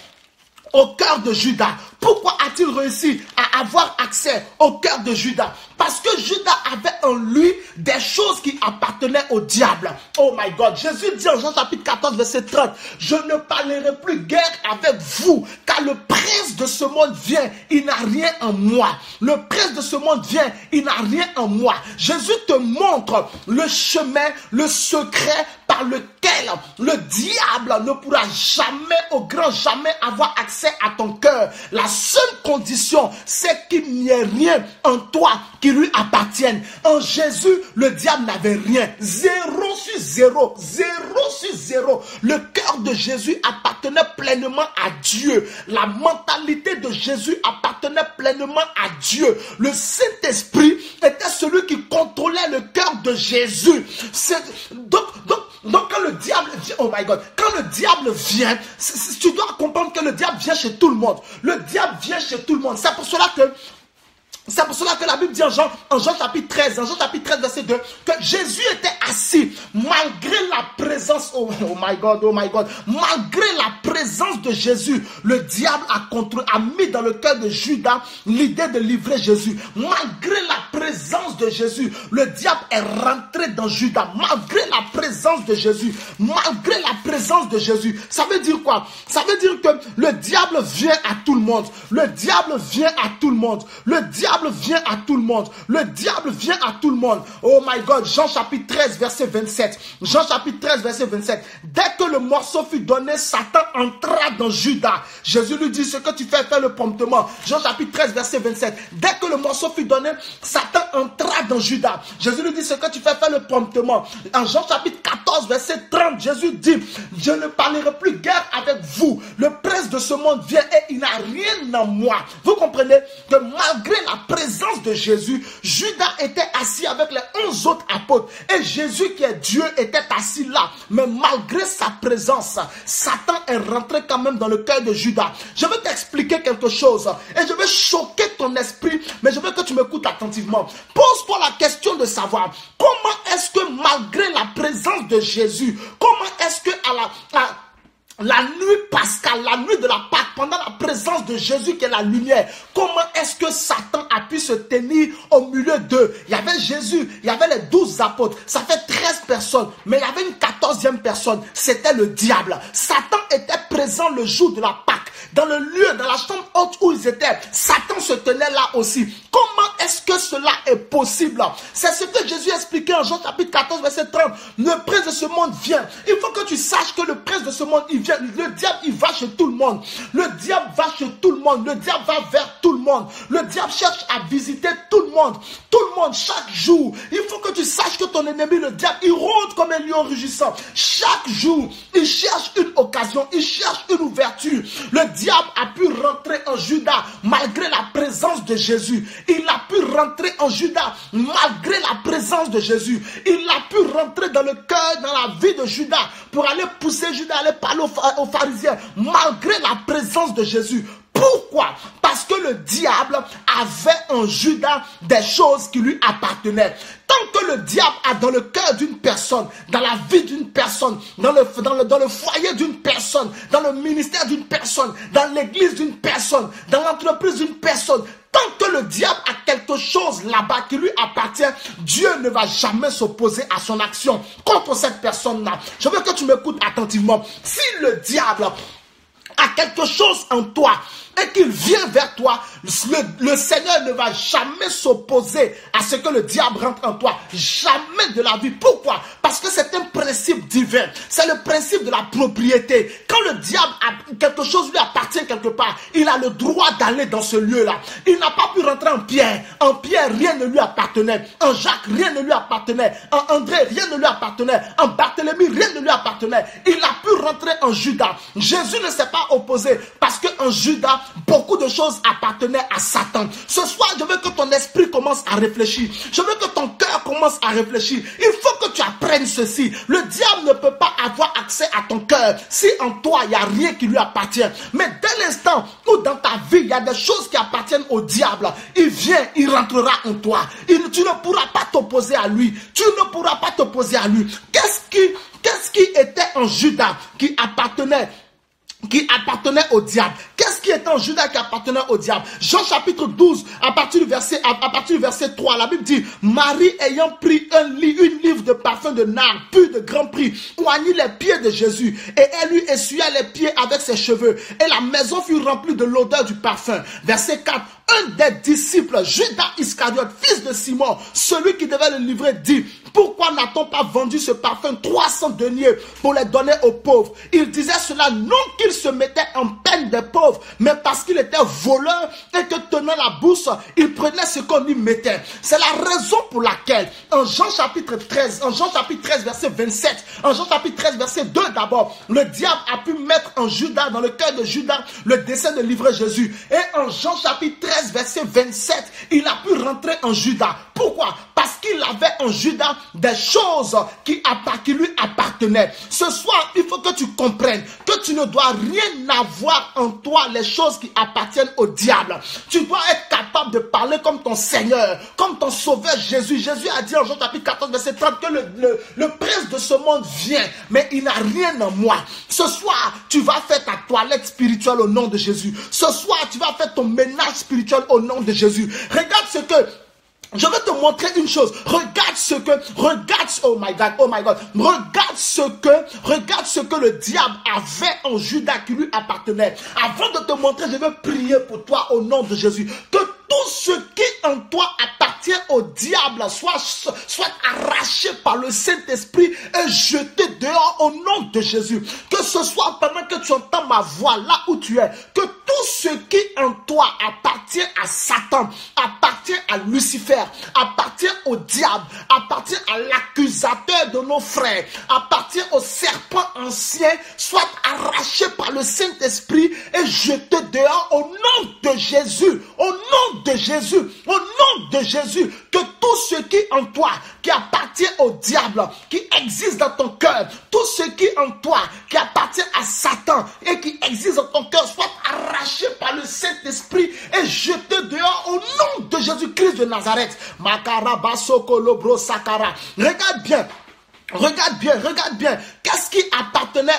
au cœur de Judas? Pourquoi a-t-il réussi à avoir accès au cœur de Judas? Parce que Judas avait en lui des choses qui appartenaient au diable. Oh my God. Jésus dit en Jean chapitre 14, verset 30, je ne parlerai plus guerre avec vous, car le prince de ce monde vient, il n'a rien en moi. Le prince de ce monde vient, il n'a rien en moi. Jésus te montre le chemin, le secret par lequel le diable ne pourra jamais, au grand jamais, avoir accès à ton cœur. La seule condition, c'est qu'il n'y ait rien en toi qui lui appartienne. En Jésus, le diable n'avait rien. 0 sur 0. 0 sur 0. Le cœur de Jésus appartenait pleinement à Dieu. La mentalité de Jésus appartenait pleinement à Dieu. Le Saint-Esprit était celui qui contrôlait le cœur de Jésus. Donc quand le diable vient, oh my God, quand le diable vient, tu dois comprendre que le diable vient chez tout le monde. Le diable vient chez tout le monde. C'est pour cela que la Bible dit en Jean chapitre 13, verset 2, que Jésus était assis malgré la présence, oh my God, malgré la présence de Jésus, le diable a mis dans le cœur de Judas l'idée de livrer Jésus. Malgré la présence de Jésus, le diable est rentré dans Judas. Malgré la présence de Jésus, ça veut dire quoi? Ça veut dire que le diable vient à tout le monde. Le diable vient à tout le monde. Le diable vient à tout le monde. Le diable vient à tout le monde. Oh my God. Jean chapitre 13, verset 27. Jean chapitre 13, verset 27. Dès que le morceau fut donné, Satan entra dans Judas. Jésus lui dit, ce que tu fais, fais-le promptement. Jean chapitre 13, verset 27. Dès que le morceau fut donné, Satan entra dans Judas. Jésus lui dit, ce que tu fais, fais-le promptement. En Jean chapitre 14, verset 30, Jésus dit, je ne parlerai plus guerre avec vous. Le prince de ce monde vient et il n'a rien en moi. Vous comprenez que malgré la présence de Jésus, Judas était assis avec les 11 autres apôtres. Et Jésus qui est Dieu était assis là. Mais malgré sa présence, Satan est rentré quand même dans le cœur de Judas. Je vais t'expliquer quelque chose. Et je vais choquer ton esprit. Mais je veux que tu m'écoutes attentivement. Pose-toi la question de savoir comment est-ce que malgré la présence de Jésus, comment est-ce que la nuit pascale, la nuit de la Pâque, pendant la présence de Jésus qui est la lumière, comment est-ce que Satan a pu se tenir au milieu d'eux? Il y avait Jésus, il y avait les 12 apôtres, ça fait 13 personnes, mais il y avait une 14e personne, c'était le diable. Satan était présent le jour de la Pâque, dans le lieu, dans la chambre haute où ils étaient. Satan se tenait là aussi. Comment est-ce que cela est possible? C'est ce que Jésus expliquait en Jean chapitre 14, verset 30. Le prince de ce monde vient. Il faut que tu saches que le prince de ce monde, il vient. Le diable, il va chez tout le monde. Le diable va chez tout le monde. Le diable va vers tout le monde. Le diable cherche à visiter tout le monde. Tout le monde, chaque jour. Il faut que tu saches que ton ennemi, le diable, il rôde comme un lion rugissant. Chaque jour, il cherche une occasion. Il cherche une ouverture. Le diable a pu rentrer en Judas malgré la présence de Jésus. Il a pu rentrer en Judas malgré la présence de Jésus. Il a pu rentrer dans le cœur, dans la vie de Judas pour aller pousser Judas, aller parler aux pharisiens malgré la présence de Jésus. Pourquoi? Parce que le diable avait en Judas des choses qui lui appartenaient. Tant que le diable a dans le cœur d'une personne, dans la vie d'une personne, dans le foyer d'une personne, dans le ministère d'une personne, dans l'église d'une personne, dans l'entreprise d'une personne, tant que le diable a quelque chose là-bas qui lui appartient, Dieu ne va jamais s'opposer à son action contre cette personne-là. Je veux que tu m'écoutes attentivement. Si le diable a quelque chose en toi et qu'il vient vers toi, le Seigneur ne va jamais s'opposer à ce que le diable rentre en toi. Jamais de la vie. Pourquoi? Parce que c'est un principe divin. C'est le principe de la propriété. Quand le diable a quelque chose lui appartient quelque part, il a le droit d'aller dans ce lieu-là. Il n'a pas pu rentrer en Pierre. En Pierre, rien ne lui appartenait. En Jacques, rien ne lui appartenait. En André, rien ne lui appartenait. En Barthélemy, rien ne lui appartenait. Il a pu rentrer en Judas. Jésus ne s'est pas opposé parce qu'en Judas, beaucoup de choses appartenaient à Satan. Ce soir, je veux que ton esprit commence à réfléchir. Je veux que ton cœur commence à réfléchir. Il faut que tu apprennes ceci. Le diable ne peut pas avoir accès à ton cœur si en toi, il n'y a rien qui lui appartient. Mais dès l'instant où dans ta vie, il y a des choses qui appartiennent au diable, il vient, il rentrera en toi. Tu ne pourras pas t'opposer à lui. Tu ne pourras pas t'opposer à lui. Qu'est-ce qui était en Judas qui appartenait au diable? Qu'est-ce qui était en Judas qui appartenait au diable? Jean chapitre 12, à partir du verset 3, la Bible dit: Marie ayant pris une livre de parfum de nard, pur de grand prix, oignit les pieds de Jésus, et elle lui essuya les pieds avec ses cheveux, et la maison fut remplie de l'odeur du parfum. Verset 4, un des disciples, Judas Iscariote, fils de Simon, celui qui devait le livrer, dit: pourquoi n'a-t-on pas vendu ce parfum 300 deniers pour les donner aux pauvres? Il disait cela non qu'il se mettait en peine des pauvres, mais parce qu'il était voleur et que tenant la bourse, il prenait ce qu'on lui mettait. C'est la raison pour laquelle en Jean chapitre 13, verset 27, en Jean chapitre 13, verset 2 d'abord, le diable a pu mettre en Judas, dans le cœur de Judas, le dessein de livrer Jésus. Et en Jean chapitre 13, verset 27, il a pu rentrer en Judas. Pourquoi? Parce qu'il avait en Judas des choses qui lui appartenaient. Ce soir, il faut que tu comprennes que tu ne dois rien avoir en toi les choses qui appartiennent au diable. Tu dois être capable de parler comme ton Seigneur, comme ton Sauveur Jésus. Jésus a dit en Jean chapitre 14, verset 30 que le prince de ce monde vient, mais il n'a rien en moi. Ce soir, tu vas faire ta toilette spirituelle au nom de Jésus. Ce soir, tu vas faire ton ménage spirituel au nom de Jésus. Regarde ce que... Je vais te montrer une chose. Regarde ce que le diable avait en Judas qui lui appartenait. Avant de te montrer, je vais prier pour toi au nom de Jésus. Que tout ce qui en toi appartient au diable soit arraché par le Saint-Esprit et jeté dehors au nom de Jésus. Que ce soit pendant que tu entends ma voix là où tu es, que tout ce qui en toi appartient à Satan, appartient à Lucifer, appartient au diable, appartient à l'accusateur de nos frères, appartient au serpent ancien, soit arraché par le Saint-Esprit et jeté dehors au nom de Jésus, au nom de Jésus, au nom de Jésus. Que tout ce qui en toi, qui appartient au diable, qui existe dans ton cœur, tout ce qui en toi, qui appartient à Satan et qui existe dans ton cœur, soit arraché par le Saint-Esprit et jeté dehors au nom de Jésus-Christ de Nazareth. Makara basoko lobro sakara. Regarde bien. Regarde bien, qu'est-ce qui appartenait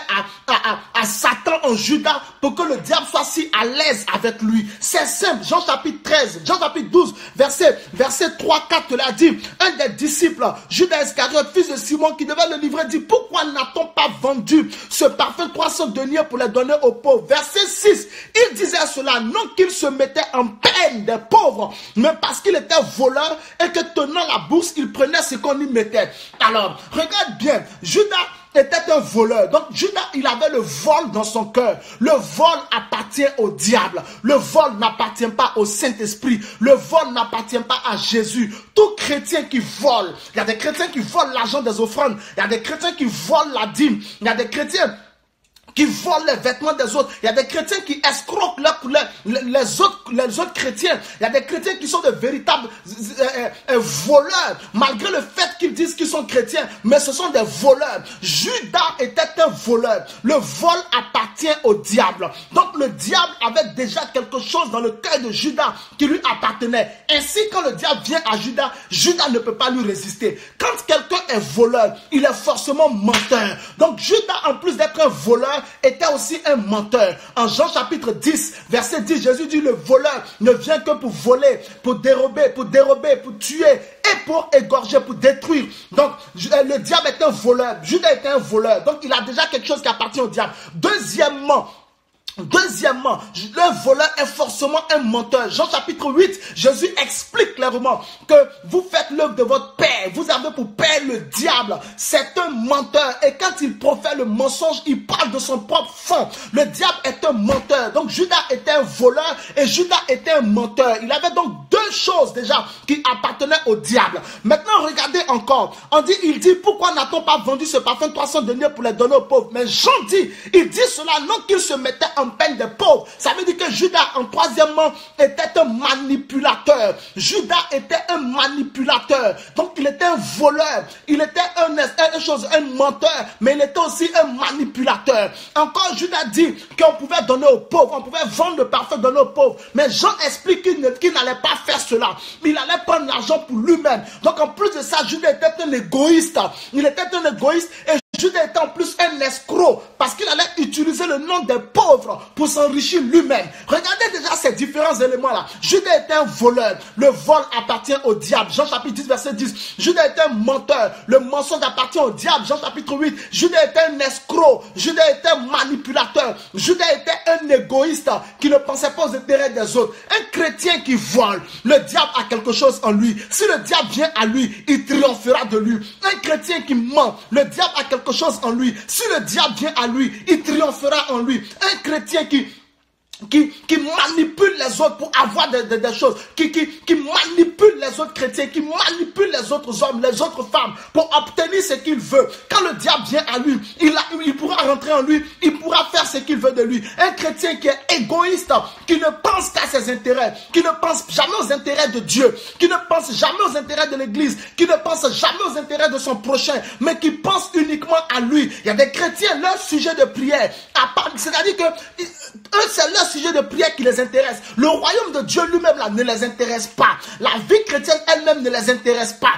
à Satan en Judas pour que le diable soit si à l'aise avec lui? C'est simple. Jean chapitre 13, Jean chapitre 12, verset 3-4 l'a dit. Un des disciples, Judas Iscariote, fils de Simon, qui devait le livrer, dit: pourquoi n'a-t-on pas vendu ce parfum 300 deniers pour les donner aux pauvres? Verset 6, il disait cela non qu'il se mettait en peine des pauvres, mais parce qu'il était voleur et que tenant la bourse, il prenait ce qu'on y mettait. Alors, regarde bien, Judas était un voleur. Donc Judas, il avait le vol dans son cœur. Le vol appartient au diable. Le vol n'appartient pas au Saint-Esprit. Le vol n'appartient pas à Jésus. Tout chrétien qui vole, il y a des chrétiens qui volent l'argent des offrandes. Il y a des chrétiens qui volent la dîme. Il y a des chrétiens qui volent les vêtements des autres. Il y a des chrétiens qui escroquent les autres chrétiens. Il y a des chrétiens qui sont de véritables voleurs, malgré le fait qu'ils disent qu'ils sont chrétiens, mais ce sont des voleurs. Judas était un voleur. Le vol appartient au diable. Donc le diable avait déjà quelque chose dans le cœur de Judas qui lui appartenait. Ainsi, quand le diable vient à Judas, Judas ne peut pas lui résister. Quand quelqu'un est voleur, il est forcément menteur. Donc Judas, en plus d'être un voleur, était aussi un menteur. En Jean chapitre 10, verset 10, Jésus dit: le voleur ne vient que pour voler, pour dérober, pour tuer et pour égorger, pour détruire. Donc le diable est un voleur. Judas était un voleur. Donc il a déjà quelque chose qui appartient au diable. Deuxièmement, le voleur est forcément un menteur. Jean chapitre 8, Jésus explique clairement que vous faites l'œuvre de votre père. Vous avez pour père le diable. C'est un menteur. Et quand il profère le mensonge, il parle de son propre fond. Le diable est un menteur. Donc Judas était un voleur et Judas était un menteur. Il avait donc deux choses déjà qui appartenaient au diable. Maintenant, regardez encore. Il dit: pourquoi n'a-t-on pas vendu ce parfum 300 deniers pour les donner aux pauvres? Mais Jean dit, il dit cela non qu'il se mettait en peine des pauvres. Ça veut dire que Judas, en troisièmement, était un manipulateur. Judas était un manipulateur. Donc il était un voleur. Il était un menteur, mais il était aussi un manipulateur. Encore Judas dit qu'on pouvait donner aux pauvres, on pouvait vendre le parfum, donner aux pauvres. Mais Jean explique qu'il n'allait pas faire cela. Il allait prendre l'argent pour lui-même. Donc en plus de ça, Judas était un égoïste. Il était un égoïste et Judas était en plus un escroc parce qu'il allait utiliser le nom des pauvres pour s'enrichir lui-même. Regardez déjà ces différents éléments-là. Judas était un voleur. Le vol appartient au diable. Jean chapitre 10, verset 10. Judas était un menteur. Le mensonge appartient au diable. Jean chapitre 8. Judas était un escroc. Judas était un manipulateur. Judas était un égoïste qui ne pensait pas aux intérêts des autres. Un chrétien qui vole. Le diable a quelque chose en lui. Si le diable vient à lui, il triomphera de lui. Un chrétien qui ment. Le diable a quelque chose en lui. Si le diable vient à lui, il triomphera en lui. Un chrétien qui manipule les autres pour avoir des choses, qui manipule les autres chrétiens, qui manipule les autres hommes, les autres femmes pour obtenir ce qu'il veut. Quand le diable vient à lui, il pourra rentrer en lui, il pourra faire ce qu'il veut de lui. Un chrétien qui est égoïste, qui ne pense qu'à ses intérêts, qui ne pense jamais aux intérêts de Dieu, qui ne pense jamais aux intérêts de l'église, qui ne pense jamais aux intérêts de son prochain, mais qui pense uniquement à lui. Il y a des chrétiens, leur sujet de prière, c'est-à-dire que eux, c'est leur sujet de prière qui les intéresse. Le royaume de Dieu lui-même là ne les intéresse pas. La vie chrétienne elle-même ne les intéresse pas.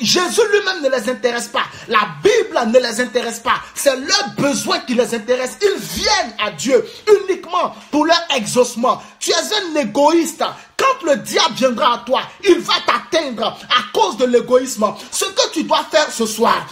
Jésus lui-même ne les intéresse pas. La Bible ne les intéresse pas. C'est leurs besoins qui les intéressent. Ils viennent à Dieu uniquement pour leur exaucement. Tu es un égoïste. Quand le diable viendra à toi, il va t'atteindre à cause de l'égoïsme. Ce que tu dois faire ce soir,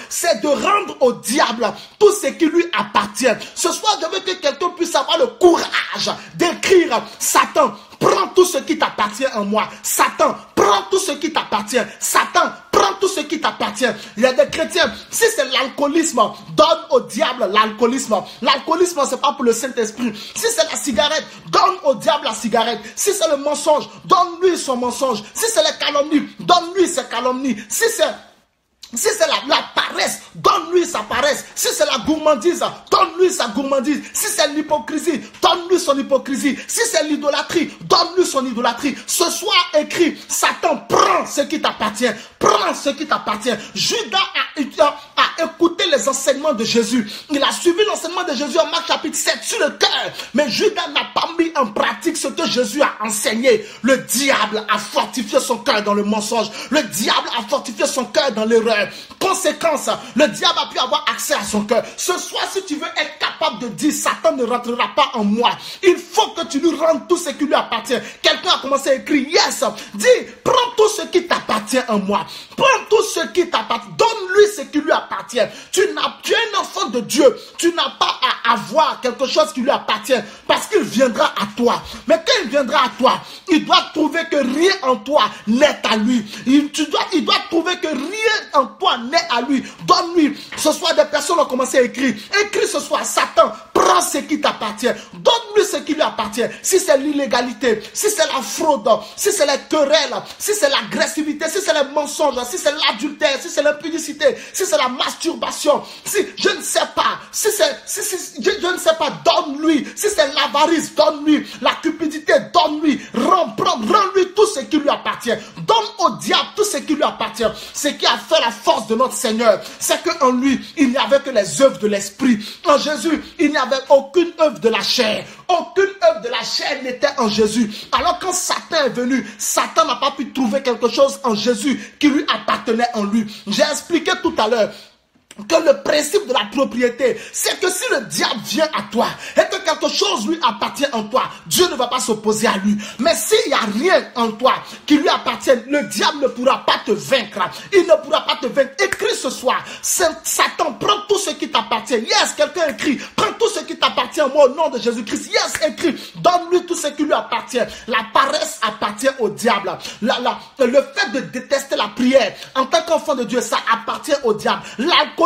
c'est de rendre au diable tout ce qui lui appartient. Ce soir, je veux que quelqu'un puisse avoir le courage d'écrire: Satan, prends tout ce qui t'appartient en moi. Satan, prends tout ce qui t'appartient. Satan, prends tout ce qui t'appartient. Il y a des chrétiens, si c'est l'alcoolisme, donne au diable l'alcoolisme. L'alcoolisme, c'est pas pour le Saint-Esprit. Si c'est la cigarette, donne au diable la cigarette. Si c'est le mensonge, donne-lui son mensonge. Si c'est les calomnies, donne-lui ses calomnies. Si c'est la paresse, donne-lui sa paresse. Si c'est la gourmandise, donne-lui sa gourmandise. Si c'est l'hypocrisie, donne-lui son hypocrisie. Si c'est l'idolâtrie, donne-lui son idolâtrie. Ce soir, écrit: Satan, prends ce qui t'appartient. Prends ce qui t'appartient. Judas a a écouté les enseignements de Jésus. Il a suivi l'enseignement de Jésus en Marc chapitre 7 sur le cœur. Mais Judas n'a pas mis en pratique ce que Jésus a enseigné. Le diable a fortifié son cœur dans le mensonge. Le diable a fortifié son cœur dans l'erreur. Conséquence, le diable a pu avoir accès à son cœur. Ce soir, si tu veux être capable de dire Satan ne rentrera pas en moi, il faut que tu lui rendes tout ce qui lui appartient. Quelqu'un a commencé à écrire yes. Dis, prends tout ce qui t'appartient en moi. Prends tout ce qui t'appartient. Donne-lui ce qui lui appartient. Tu es un enfant de Dieu. Tu n'as pas à avoir quelque chose qui lui appartient parce qu'il viendra à toi. Mais quand il viendra à toi, il doit trouver que rien en toi n'est à lui. Il doit trouver que rien en toi n'est à lui. Donne-lui. Ce soir, des personnes ont commencé à écrire. Écris ce soir, Satan, prends ce qui t'appartient. Donne-lui ce qui lui appartient. Si c'est l'illégalité, si c'est la fraude, si c'est les querelles, si c'est l'agressivité, si c'est les mensonges, si c'est l'adultère, si c'est l'impudicité, si c'est la masturbation, si je ne sais pas, je ne sais pas, donne-lui. Si c'est l'avarice, donne-lui. La cupidité, donne-lui. Rends-lui tout ce qui lui appartient. Donne au diable tout ce qui lui appartient. Ce qui a fait la force de notre Seigneur, c'est qu'en lui, il n'y avait que les œuvres de l'esprit. En Jésus, il n'y avait aucune œuvre de la chair. Aucune œuvre de la chair n'était en Jésus. Alors quand Satan est venu, Satan n'a pas pu trouver quelque chose en Jésus qui lui appartenait en lui. J'ai expliqué tout à l'heure que le principe de la propriété, c'est que si le diable vient à toi et que quelque chose lui appartient en toi, Dieu ne va pas s'opposer à lui. Mais s'il n'y a rien en toi qui lui appartienne, le diable ne pourra pas te vaincre. Il ne pourra pas te vaincre. Écris ce soir, Satan, prends tout ce qui t'appartient. Yes, quelqu'un écrit, prends tout ce qui t'appartient moi au nom de Jésus-Christ. Yes, écris, donne-lui tout ce qui lui appartient. La paresse appartient au diable. Le fait de détester la prière en tant qu'enfant de Dieu, ça appartient au diable. L'alcool,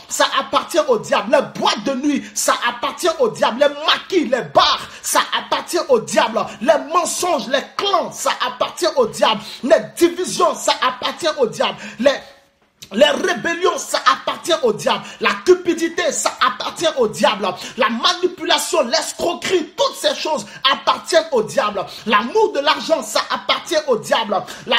ça appartient au diable. Les boîtes de nuit, ça appartient au diable. Les maquis, les bars, ça appartient au diable. Les mensonges, les clans, ça appartient au diable. Les divisions, ça appartient au diable. Les rébellions, ça appartient au diable. La cupidité, ça appartient au diable. La manipulation, l'escroquerie, toutes ces choses appartiennent au diable. L'amour de l'argent, ça appartient au diable. La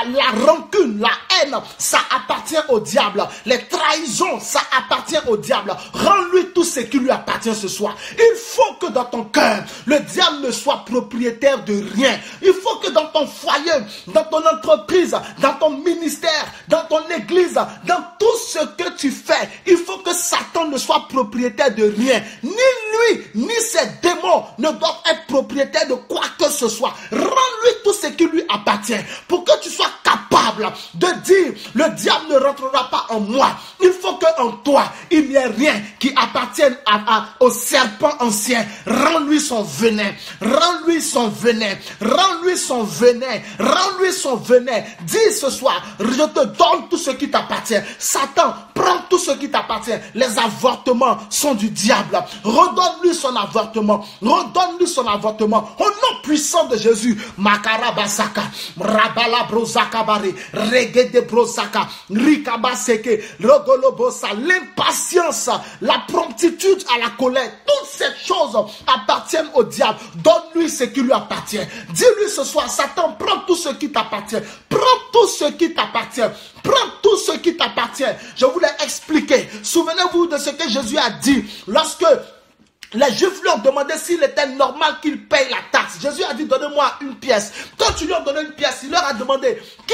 rancune, la haine, ça appartient au diable. Les trahisons, ça appartient au diable. Rends-lui tout ce qui lui appartient ce soir. Il faut que dans ton cœur, le diable ne soit propriétaire de rien. Il faut que dans ton foyer, dans ton entreprise, dans ton ministère, dans ton église, dans tout ce que tu fais, il faut que Satan ne soit propriétaire de rien. Ni lui, ni ses démons ne doivent être propriétaires de quoi que ce soit. Rends-lui tout ce qui lui appartient pour que tu sois capable de dire, le diable ne rentrera pas en moi. Il faut qu'en toi, il n'y ait rien qui appartienne au serpent ancien. Rends-lui son venin. Rends-lui son venin. Rends-lui son venin. Rends-lui son venin. Dis ce soir, je te donne tout ce qui t'appartient. Satan, prends tout ce qui t'appartient. Les avortements sont du diable. Redonne-lui son avortement. Redonne-lui son avortement. Au nom puissant de Jésus. Makara basaka, rabala brosaka bare, regede brosaka, rikaba seke, rogolobosa, l'impatience, la promptitude à la colère. Toutes ces choses appartiennent au diable. Donne-lui ce qui lui appartient. Dis-lui ce soir, Satan, prends tout ce qui t'appartient. Prends tout ce qui t'appartient. Prends tout ce qui t'appartient. Je vous l'ai expliqué. Souvenez-vous de ce que Jésus a dit lorsque les Juifs lui ont demandé s'il était normal qu'ils payent la taxe. Jésus a dit, donnez-moi une pièce. Quand tu lui as donné une pièce, il leur a demandé qui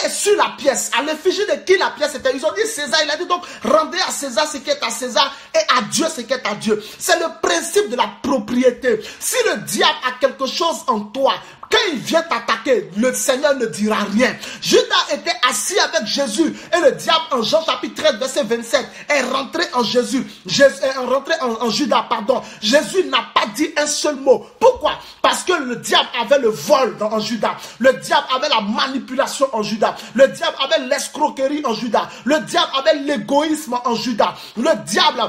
est sur la pièce, à l'effigie de qui la pièce était. Ils ont dit César. Il a dit donc, rendez à César ce qui est à César et à Dieu ce qui est à Dieu. C'est le principe de la propriété. Si le diable a quelque chose en toi, quand il vient t'attaquer, le Seigneur ne dira rien. Judas était assis avec Jésus et le diable en Jean chapitre 13 verset 27 est rentré en Jésus. En Judas, pardon. Jésus n'a pas dit un seul mot. Pourquoi? Parce que le diable avait le vol en Judas. Le diable avait la manipulation en Judas. Le diable avait l'escroquerie en Judas. Le diable avait l'égoïsme en Judas. Le diable,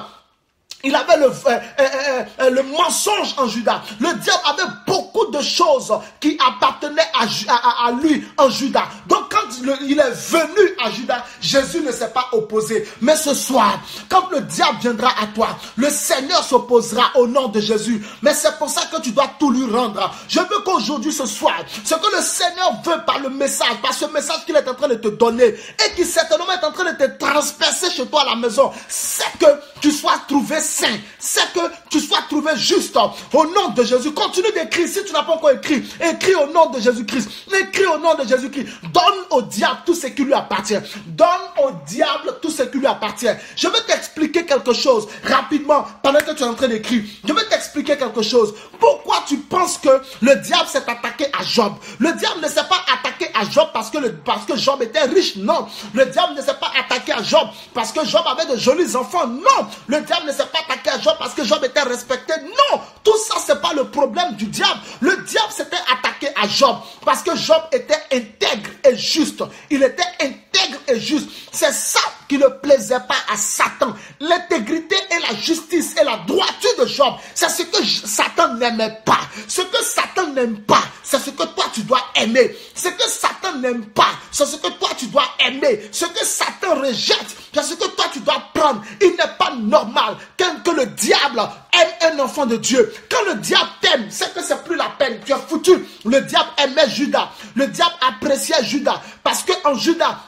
il avait le mensonge en Judas. Le diable avait beaucoup de choses qui appartenaient à lui en Judas. Donc quand il est venu à Judas, Jésus ne s'est pas opposé. Mais ce soir, quand le diable viendra à toi, le Seigneur s'opposera au nom de Jésus. Mais c'est pour ça que tu dois tout lui rendre. Je veux qu'aujourd'hui, ce soir, ce que le Seigneur veut par le message, par ce message qu'il est en train de te donner et qui certainement est en train de te transpercer chez toi à la maison, c'est que tu sois trouvé saint, c'est que tu sois trouvé juste au nom de Jésus. Continue d'écrire. Si tu n'as pas encore écrit, écris au nom de Jésus-Christ. Écris au nom de Jésus-Christ. Donne au diable tout ce qui lui appartient. Donne au diable tout ce qui lui appartient. Je vais t'expliquer quelque chose rapidement pendant que tu es en train d'écrire. Je vais t'expliquer quelque chose. Pourquoi tu penses que le diable s'est attaqué à Job? Le diable ne s'est pas attaqué à Job parce que Job était riche. Non. Le diable ne s'est pas attaqué à Job parce que Job avait de jolis enfants. Non. Le diable ne s'est pas attaqué à Job parce que Job était respecté. Non. Tout ça, c'est pas le problème du diable. Le diable s'était attaqué à Job parce que Job était intègre et juste. Il était intègre et juste. C'est ça qui ne plaisait pas à Satan. L'intégrité et la justice et la droiture de Job, c'est ce que Satan n'aimait pas. Ce que Satan n'aime pas, c'est ce que toi tu dois aimer. Ce que Satan n'aime pas, c'est ce que toi tu dois aimer. Ce que Satan rejette, c'est ce que toi tu dois prendre. Il n'est pas normal que le diable aime un enfant de Dieu. Quand le diable t'aime, c'est que c'est plus la peine. Tu es foutu. Le diable aimait Judas. Le diable appréciait Judas. Parce qu'en Judas,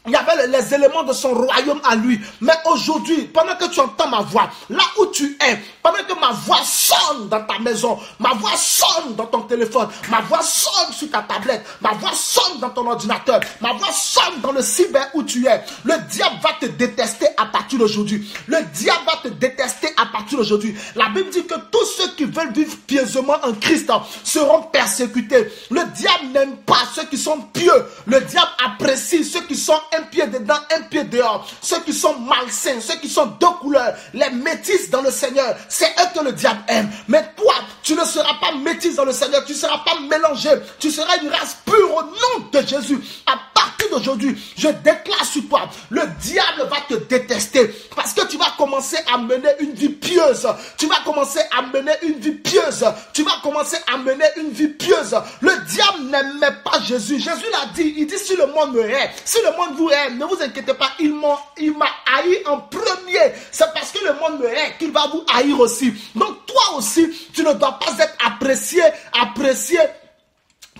il y avait les éléments de son royaume à lui. Mais aujourd'hui, pendant que tu entends ma voix, là où tu es, pendant que ma voix sonne dans ta maison, ma voix sonne dans ton téléphone, ma voix sonne sur ta tablette, ma voix sonne dans ton ordinateur, ma voix sonne dans le cyber où tu es, le diable va te détester à partir d'aujourd'hui. Le diable va te détester à partir d'aujourd'hui. La Bible dit que tous ceux qui veulent vivre pieusement en Christ seront persécutés. Le diable n'aime pas ceux qui sont pieux. Le diable apprécie ceux qui sont un pied dedans, un pied dehors. Ceux qui sont malsains, ceux qui sont de couleur, les métis dans le Seigneur, c'est eux que le diable aime. Mais toi, tu ne seras pas métis dans le Seigneur, tu ne seras pas mélangé, tu seras une race pure au nom de Jésus. À partir d'aujourd'hui, je déclare sur toi, le diable va te détester parce que tu vas commencer à mener une vie pieuse. Tu vas commencer à mener une vie pieuse. Tu vas commencer à mener une vie pieuse. Le diable n'aimait pas Jésus. Jésus l'a dit, il dit si le monde me hait, si le monde vous hait, ne vous inquiétez pas, il m'a haï en premier. C'est parce que le monde me hait qu'il va vous haïr aussi. Donc toi aussi, tu ne dois pas être apprécié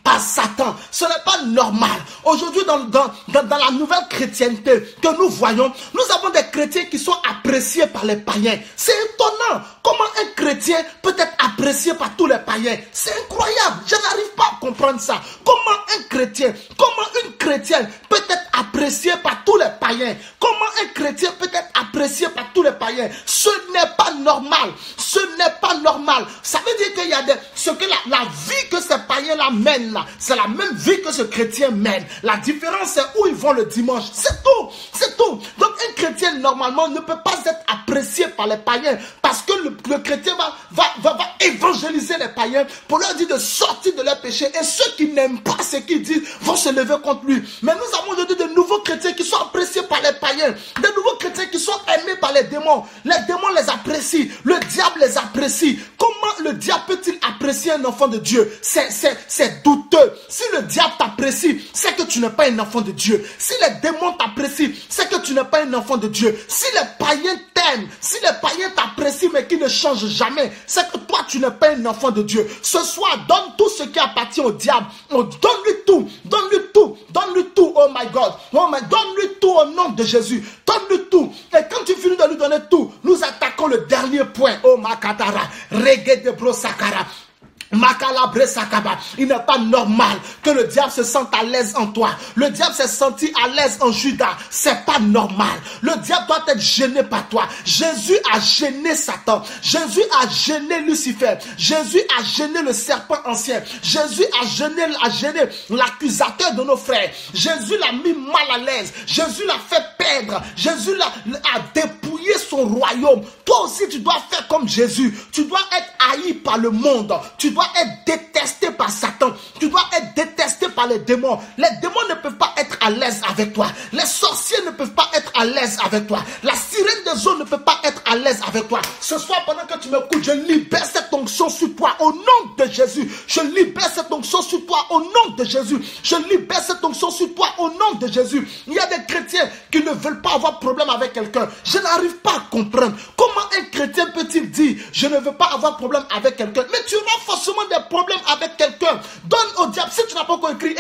par Satan. Ce n'est pas normal. Aujourd'hui, dans la nouvelle chrétienté que nous voyons, nous avons des chrétiens qui sont appréciés par les païens. C'est étonnant. Comment un chrétien peut être apprécié par tous les païens? C'est incroyable. Je n'arrive pas à comprendre ça. Comment un chrétien, comment une chrétienne peut être appréciée par tous les païens? Comment un chrétien peut être apprécié par tous les païens? Ce n'est pas normal. Ce n'est pas normal. Ça veut dire qu'il y a la vie que ces païens-là mènent là, c'est la même vie que ce chrétien mène. La différence, c'est où ils vont le dimanche. C'est tout. C'est tout. Donc, un chrétien, normalement, ne peut pas être apprécié par les païens parce que le chrétien va évangéliser les païens pour leur dire de sortir de leur péché. Et ceux qui n'aiment pas ce qu'ils disent vont se lever contre lui. Mais nous avons aujourd'hui de nouveaux chrétiens qui sont appréciés par les païens. De nouveaux chrétiens qui sont aimés par les démons. Les démons les apprécient. Le diable les apprécie. Comment le diable peut-il apprécier un enfant de Dieu? C'est douteux. Si le diable t'apprécie, c'est que tu n'es pas un enfant de Dieu. Si les démons t'apprécient, c'est que tu n'es pas un enfant de Dieu. Si les païens t'aiment, si les païens t'apprécient mais qui ne changent jamais, c'est que toi tu n'es pas un enfant de Dieu. Ce soir, donne tout ce qui appartient au diable. Donne-lui tout. Donne-lui tout. Donne-lui tout. Oh my God. Oh my, donne-lui tout au nom de Jésus. Donne-lui tout. Et quand tu finis de lui donner tout, nous attaquons le dernier point. Oh Makatara. Reggae de Brosakara. Il n'est pas normal que le diable se sente à l'aise en toi. Le diable s'est senti à l'aise en Judas. C'est pas normal. Le diable doit être gêné par toi. Jésus a gêné Satan. Jésus a gêné Lucifer. Jésus a gêné le serpent ancien. Jésus a gêné l'accusateur de nos frères. Jésus l'a mis mal à l'aise. Jésus l'a fait perdre. Jésus a dépouillé son royaume. Toi aussi, tu dois faire comme Jésus. Tu dois être haï par le monde. Tu dois être détesté par Satan. Tu dois être détesté par les démons. Les démons ne peuvent pas être à l'aise avec toi. Les sorciers ne peuvent pas être à l'aise avec toi. La sirène des eaux ne peut pas être à l'aise avec toi. Ce soir, pendant que tu m'écoutes, je libère cette onction sur toi au nom de Jésus. Je libère cette onction sur toi au nom de Jésus. Je libère cette onction sur toi au nom de Jésus. Il y a des chrétiens qui ne veulent pas avoir problème avec quelqu'un. Je n'arrive pas à comprendre. Comment un chrétien peut-il dire je ne veux pas avoir problème avec quelqu'un? Mais tu auras forcément des problèmes avec quelqu'un. Donne au diable, si tu n'as pas encore écrit,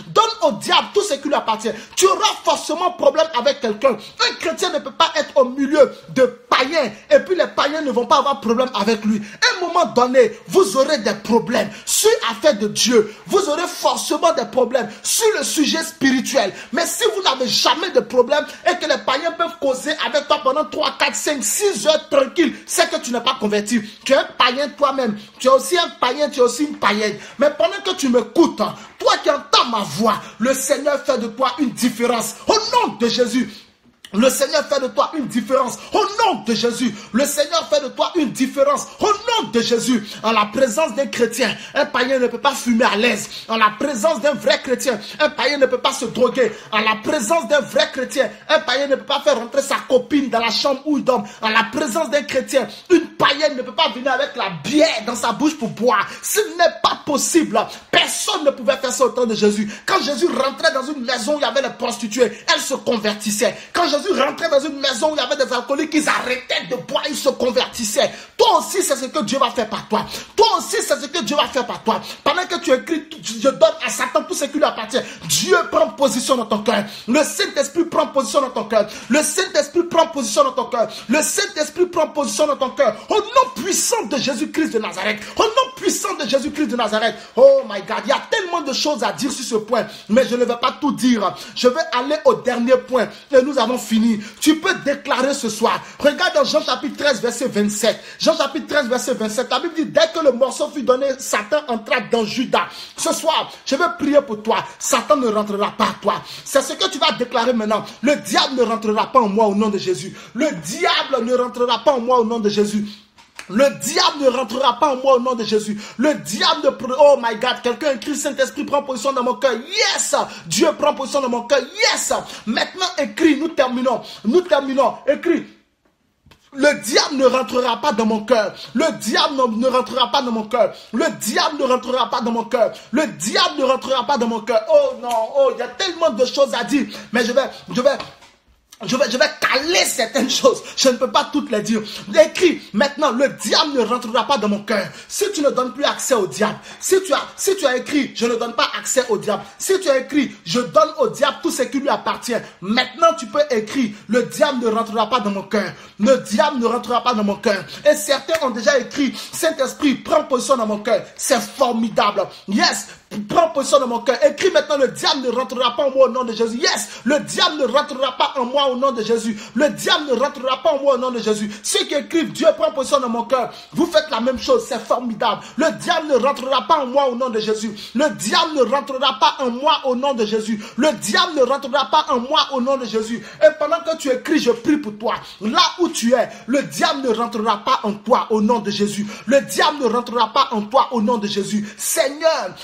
donne au diable tout ce qui lui appartient. Tu auras forcément problème avec quelqu'un. Un chrétien ne peut pas être au milieu de païens et puis les païens ne vont pas avoir problème avec lui. À un moment donné, vous aurez des problèmes sur l'affaire de Dieu. Vous aurez forcément des problèmes sur le sujet spirituel. Mais si vous n'avez jamais de problème et que les païens peuvent causer avec toi pendant 3, 4, 5, 6 heures tranquille, c'est que tu n'es pas converti. Tu es un païen toi-même. Tu es aussi un païen, tu es aussi une païenne. Mais pendant que tu m'écoutes, toi qui entends ma voix, le Seigneur fait de toi une différence. Au nom de Jésus. Le Seigneur fait de toi une différence. Au nom de Jésus. Le Seigneur fait de toi une différence. Au nom de Jésus. En la présence d'un chrétien, un païen ne peut pas fumer à l'aise. En la présence d'un vrai chrétien, un païen ne peut pas se droguer. En la présence d'un vrai chrétien, un païen ne peut pas faire rentrer sa copine dans la chambre où il dort. En la présence d'un chrétien, une païenne ne peut pas venir avec la bière dans sa bouche pour boire. Ce n'est pas possible. Personne ne pouvait faire ça au temps de Jésus. Quand Jésus rentrait dans une maison où il y avait les prostituées, elles se convertissaient. Quand Jésus rentrait dans une maison où il y avait des alcooliques, ils arrêtaient de boire, ils se convertissaient. Toi aussi, c'est ce que Dieu va faire par toi. Toi aussi, c'est ce que Dieu va faire par toi. Pendant que tu écris, je donne à Satan tout ce qui lui appartient. Dieu prend position dans ton cœur. Le Saint-Esprit prend position dans ton cœur. Le Saint-Esprit prend position dans ton cœur. Le Saint-Esprit prend position dans ton cœur. Au nom puissant de Jésus-Christ de Nazareth. Au nom puissant de Jésus-Christ de Nazareth. Oh my God, il y a tellement de choses à dire sur ce point. Mais je ne vais pas tout dire. Je vais aller au dernier point. Et nous avons fini. Tu peux déclarer ce soir. Regarde dans Jean chapitre 13 verset 27. Jean chapitre 13 verset 27. La Bible dit dès que le morceau fut donné, Satan entra dans Judas. Ce soir, je vais prier pour toi. Satan ne rentrera pas à toi. C'est ce que tu vas déclarer maintenant. Le diable ne rentrera pas en moi au nom de Jésus. Le diable ne rentrera pas en moi au nom de Jésus. Le diable ne rentrera pas en moi au nom de Jésus. Le diable ne... Oh my God, quelqu'un écrit Saint-Esprit prend position dans mon cœur. Yes, Dieu prend position dans mon cœur. Yes, maintenant écris, nous terminons. Écris. Le diable ne rentrera pas dans mon cœur. Le diable ne rentrera pas dans mon cœur. Le diable ne rentrera pas dans mon cœur. Le diable ne rentrera pas dans mon cœur. Oh non, oh, il y a tellement de choses à dire. Mais je vais caler certaines choses. Je ne peux pas toutes les dire. Écris maintenant, le diable ne rentrera pas dans mon cœur. Si tu ne donnes plus accès au diable, si tu as écrit, je ne donne pas accès au diable. Si tu as écrit, je donne au diable tout ce qui lui appartient. Maintenant, tu peux écrire, le diable ne rentrera pas dans mon cœur. Le diable ne rentrera pas dans mon cœur. Et certains ont déjà écrit, Saint-Esprit, prends position dans mon cœur. C'est formidable. Yes. Prends position dans mon cœur. Écris maintenant, le diable ne rentrera pas en moi au nom de Jésus. Yes, le diable ne rentrera pas en moi au nom de Jésus. Le diable ne rentrera pas en moi au nom de Jésus. Ceux qui écrivent, Dieu prend position dans mon cœur. Vous faites la même chose, c'est formidable. Le diable ne rentrera pas en moi au nom de Jésus. Le diable ne rentrera pas en moi au nom de Jésus. Le diable ne rentrera pas en moi au nom de Jésus. Et pendant que tu écris, je prie pour toi. Là où tu es, le diable ne rentrera pas en toi au nom de Jésus. Le diable ne rentrera pas en toi au nom de Jésus. Seigneur,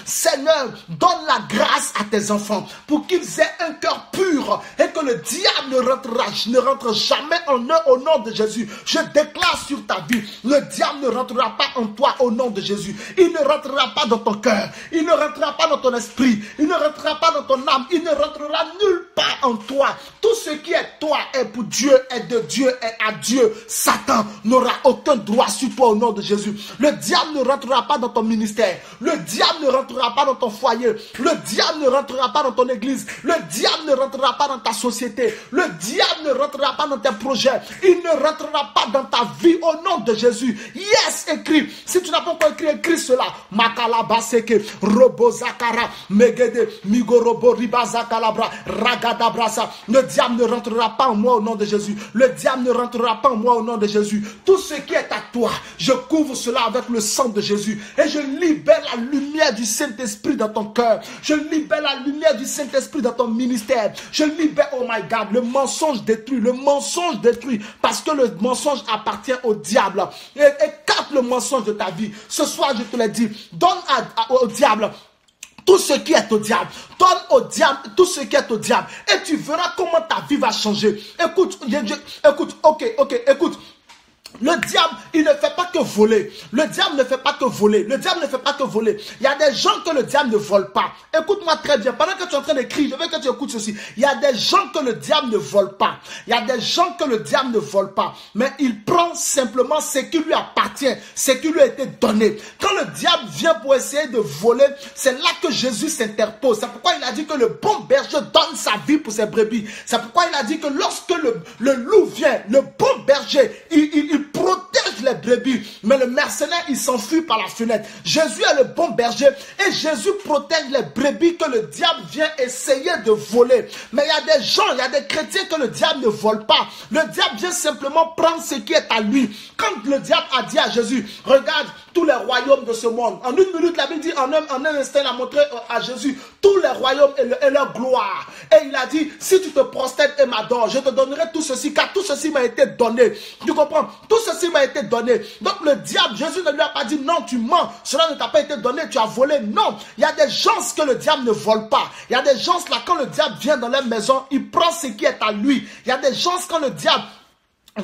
donne la grâce à tes enfants pour qu'ils aient un cœur pur et que le diable ne rentre jamais en eux au nom de Jésus. Je déclare sur ta vie, le diable ne rentrera pas en toi au nom de Jésus. Il ne rentrera pas dans ton cœur, il ne rentrera pas dans ton esprit, il ne rentrera pas dans ton âme, il ne rentrera nulle part en toi. Tout ce qui est toi est pour Dieu, est de Dieu, est à Dieu. Satan n'aura aucun droit sur toi au nom de Jésus. Le diable ne rentrera pas dans ton ministère, le diable ne rentrera pas dans ton foyer, le diable ne rentrera pas dans ton église, le diable ne rentrera pas dans ta société, le diable ne rentrera pas dans tes projets, il ne rentrera pas dans ta vie au nom de Jésus. Yes, écris. Si tu n'as pas encore écrit, écris cela. Makala baseke, robo zakara, megede, migorobo riba zakalabra, ragada brasa. Le diable ne rentrera pas en moi au nom de Jésus. Le diable ne rentrera pas en moi au nom de Jésus. Tout ce qui est à toi, je couvre cela avec le sang de Jésus et je libère la lumière du Saint-Esprit dans ton cœur. Je libère la lumière du Saint-Esprit dans ton ministère. Je libère, oh my God, le mensonge détruit. Le mensonge détruit parce que le mensonge appartient au diable. Et écarte le mensonge de ta vie. Ce soir, je te l'ai dit, donne au diable tout ce qui est au diable. Donne au diable tout ce qui est au diable. Et tu verras comment ta vie va changer. Écoute, écoute. Le diable, il ne fait pas que voler. Le diable ne fait pas que voler. Le diable ne fait pas que voler. Il y a des gens que le diable ne vole pas. Écoute-moi très bien. Pendant que tu es en train d'écrire, je veux que tu écoutes ceci. Il y a des gens que le diable ne vole pas. Il y a des gens que le diable ne vole pas. Mais il prend simplement ce qui lui appartient, ce qui lui a été donné. Quand le diable vient pour essayer de voler, c'est là que Jésus s'interpose. C'est pourquoi il a dit que le bon berger donne sa vie pour ses brebis. C'est pourquoi il a dit que lorsque le loup vient, le bon berger, il protège les brebis, mais le mercenaire, il s'enfuit par la fenêtre. Jésus est le bon berger et Jésus protège les brebis que le diable vient essayer de voler. Mais il y a des gens, il y a des chrétiens que le diable ne vole pas. Le diable vient simplement prendre ce qui est à lui. Quand le diable a dit à Jésus, regarde tous les royaumes de ce monde. En une minute, la Bible dit, en un instant, il a montré à Jésus tous les royaumes et leur gloire. Et il a dit, si tu te prosternes et m'adores, je te donnerai tout ceci, car tout ceci m'a été donné. Tu comprends? Tout ceci m'a été donné. Donc le diable, Jésus ne lui a pas dit, non, tu mens, cela ne t'a pas été donné, tu as volé. Non, il y a des gens que le diable ne vole pas. Il y a des gens là, quand le diable vient dans leur maison, il prend ce qui est à lui. Il y a des gens quand le diable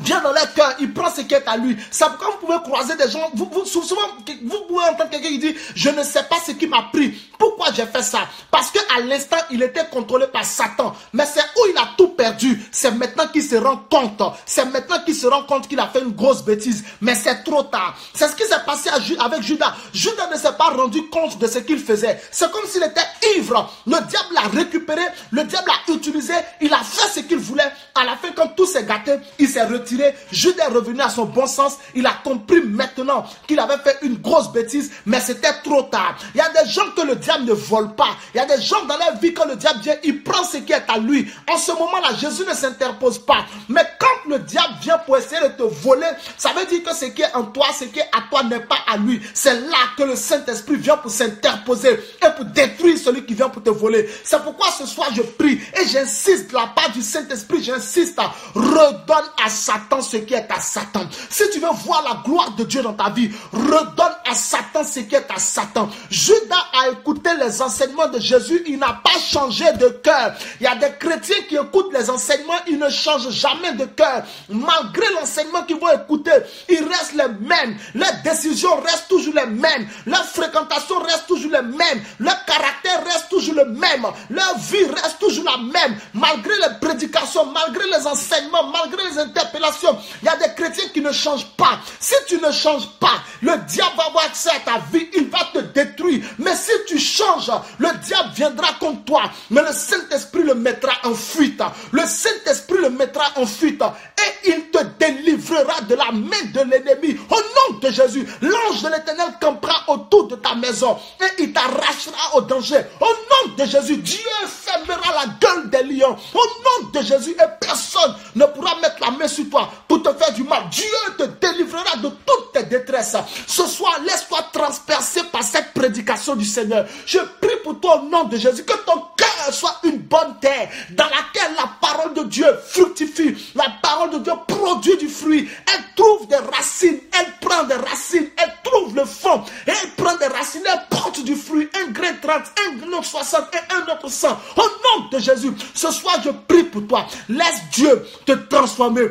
vient dans leur cœur, il prend ce qui est à lui. C'est pourquoi vous pouvez croiser des gens, souvent, vous pouvez entendre quelqu'un qui dit, je ne sais pas ce qui m'a pris. Pourquoi j'ai fait ça? Parce qu'à l'instant, il était contrôlé par Satan. Mais c'est où il a tout perdu. C'est maintenant qu'il se rend compte. C'est maintenant qu'il se rend compte qu'il a fait une grosse bêtise. Mais c'est trop tard. C'est ce qui s'est passé avec Judas. Judas ne s'est pas rendu compte de ce qu'il faisait. C'est comme s'il était ivre. Le diable l'a récupéré. Le diable l'a utilisé. Il a fait ce qu'il voulait. À la fin, quand tout s'est gâté, il s'est retiré. Judas est revenu à son bon sens. Il a compris maintenant qu'il avait fait une grosse bêtise. Mais c'était trop tard. Il y a des gens que le diable ne vole pas. Il y a des gens dans leur vie, quand le diable vient, il prend ce qui est à lui. En ce moment-là, Jésus ne s'interpose pas. Mais quand le diable vient pour essayer de te voler, ça veut dire que ce qui est en toi, ce qui est à toi n'est pas à lui. C'est là que le Saint-Esprit vient pour s'interposer et pour détruire celui qui vient pour te voler. C'est pourquoi ce soir je prie et j'insiste de la part du Saint-Esprit, j'insiste, redonne à Satan ce qui est à Satan. Si tu veux voir la gloire de Dieu dans ta vie, redonne à Satan ce qui est à Satan. Judas a écouté les enseignements de Jésus, il n'a pas changé de cœur. Il y a des chrétiens qui écoutent les enseignements, ils ne changent jamais de cœur. Malgré l'enseignement qu'ils vont écouter, ils restent les mêmes. Leurs décisions restent toujours les mêmes. Leur fréquentation reste toujours les mêmes. Leur caractère reste toujours le même. Leur vie reste toujours la même. Malgré les prédications, malgré les enseignements, malgré les interpellations, il y a des chrétiens qui ne changent pas. Si tu ne changes pas, le diable va avoir accès à ta vie, il va te détruire. Mais si tu changes, le diable viendra contre toi. Mais le Saint-Esprit le mettra en fuite. Le Saint-Esprit le mettra en fuite. Et il te délivrera de la main de l'ennemi. Au nom de Jésus, l'ange de l'Éternel campera autour de ta maison. Et il t'arrachera au danger. Au nom de Jésus, Dieu fermera la gueule des lions. Au nom de Jésus, et personne ne pourra mettre la main sur toi pour te faire du mal. Dieu te délivrera de toutes tes détresses. Ce soir, laisse-toi transpercer par cette prédication du Seigneur. Je prie pour toi au nom de Jésus, que ton cœur soit une bonne terre dans laquelle la parole de Dieu fructifie. La parole de Dieu produit du fruit. Elle trouve des racines. Elle prend des racines. Elle trouve le fond. Et elle prend des racines. Elle porte du fruit. Un grain 30, un grain 60 et un autre 100. Au nom de Jésus, ce soir je prie pour toi. Laisse Dieu te transformer.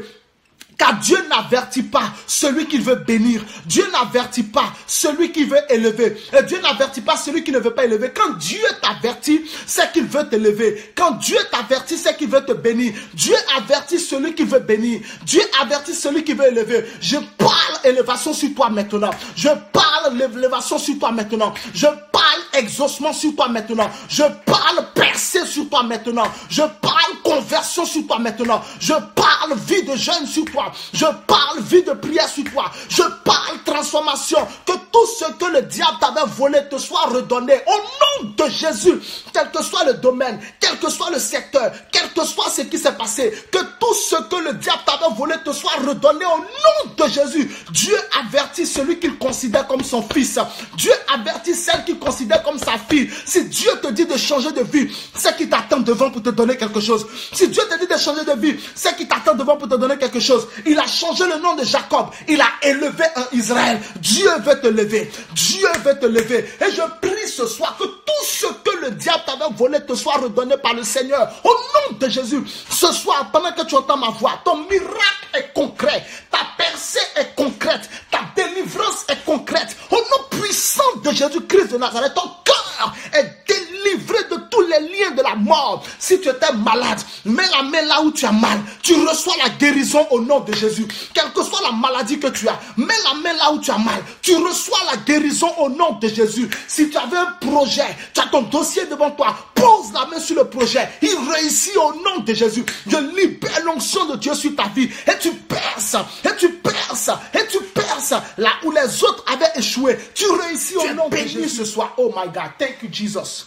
Car Dieu n'avertit pas celui qu'il veut bénir. Dieu n'avertit pas celui qui veut élever. Et Dieu n'avertit pas celui qui ne veut pas élever. Quand Dieu t'avertit, c'est qu'il veut t'élever. Quand Dieu t'avertit, c'est qu'il veut te bénir. Dieu avertit celui qui veut bénir. Dieu avertit celui qui veut élever. Je parle élévation sur toi maintenant. Je parle élévation sur toi maintenant. Je parle exaucement sur toi maintenant. Je parle percée sur toi maintenant. Je parle conversion sur toi maintenant. Je parle vie de jeûne sur toi. Je parle vie de prière sur toi. Je parle transformation. Que tout ce que le diable t'avait volé te soit redonné. Au nom de Jésus, quel que soit le domaine, quel que soit le secteur, quel que soit ce qui s'est passé, que tout ce que le diable t'avait volé te soit redonné au nom de Jésus. Dieu avertit celui qu'il considère comme son fils. Dieu avertit celle qu'il considère comme sa fille. Si Dieu te dit de changer de vie, c'est qu'il t'attend devant pour te donner quelque chose. Si Dieu te dit de changer de vie, c'est qu'il t'attend présent devant pour te donner quelque chose. Il a changé le nom de Jacob. Il a élevé un Israël. Dieu veut te lever. Dieu veut te lever. Et je prie ce soir que tout ce que le diable t'avait volé te soit redonné par le Seigneur. Au nom de Jésus. Ce soir, pendant que tu entends ma voix, ton miracle est concret. Ta percée est concrète. Ta délivrance est concrète. Au nom puissant de Jésus-Christ de Nazareth, ton cœur est délivré de tous les liens de la mort. Si tu étais malade, mets la main là où tu as mal. Tu reçois la guérison au nom de Jésus. Quelle que soit la maladie que tu as, mets la main là où tu as mal. Tu reçois la guérison au nom de Jésus. Si tu avais un projet, tu as ton dossier devant toi, pose la main sur le projet. Il réussit au nom de Jésus. Je libère l'onction de Dieu sur ta vie. Et tu perces, et tu perces, et tu perces. Là où les autres avaient échoué, tu réussis au nom de Jésus ce soir. Oh my God, thank you Jesus.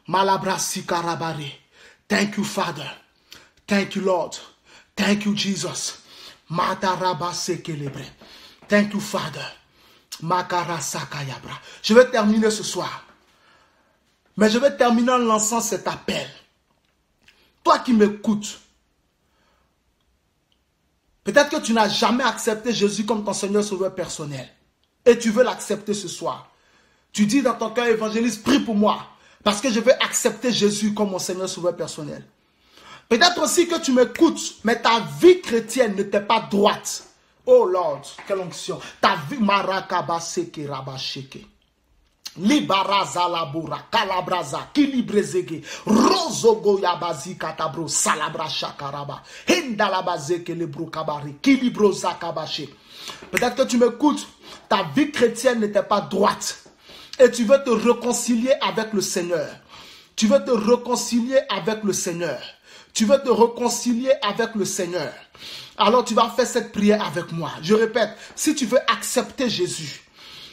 Malabrasi karabari. Thank you Father. Thank you Lord. Thank you Jesus. Matarabase kelebre. Thank you Father. Makarasakayabra. Je vais terminer ce soir. Mais je vais terminer en lançant cet appel. Toi qui m'écoutes, peut-être que tu n'as jamais accepté Jésus comme ton Seigneur Sauveur personnel. Et tu veux l'accepter ce soir. Tu dis dans ton cœur, évangéliste, prie pour moi. Parce que je veux accepter Jésus comme mon Seigneur Sauveur personnel. Peut-être aussi que tu m'écoutes, mais ta vie chrétienne ne t'est pas droite. Oh Lord, quelle onction. Ta vie marakabaseke rabasheke. Libaraza labura, calabraza, kilibrezege, rozogo yabazi katabro, salabra shakaraba, hendalabazeke lebro kabari, kilibroza kabache. Peut-être que tu m'écoutes, ta vie chrétienne n'était pas droite. Et tu veux te réconcilier avec le Seigneur. Tu veux te réconcilier avec le Seigneur. Tu veux te réconcilier avec le Seigneur. Alors tu vas faire cette prière avec moi. Je répète, si tu veux accepter Jésus,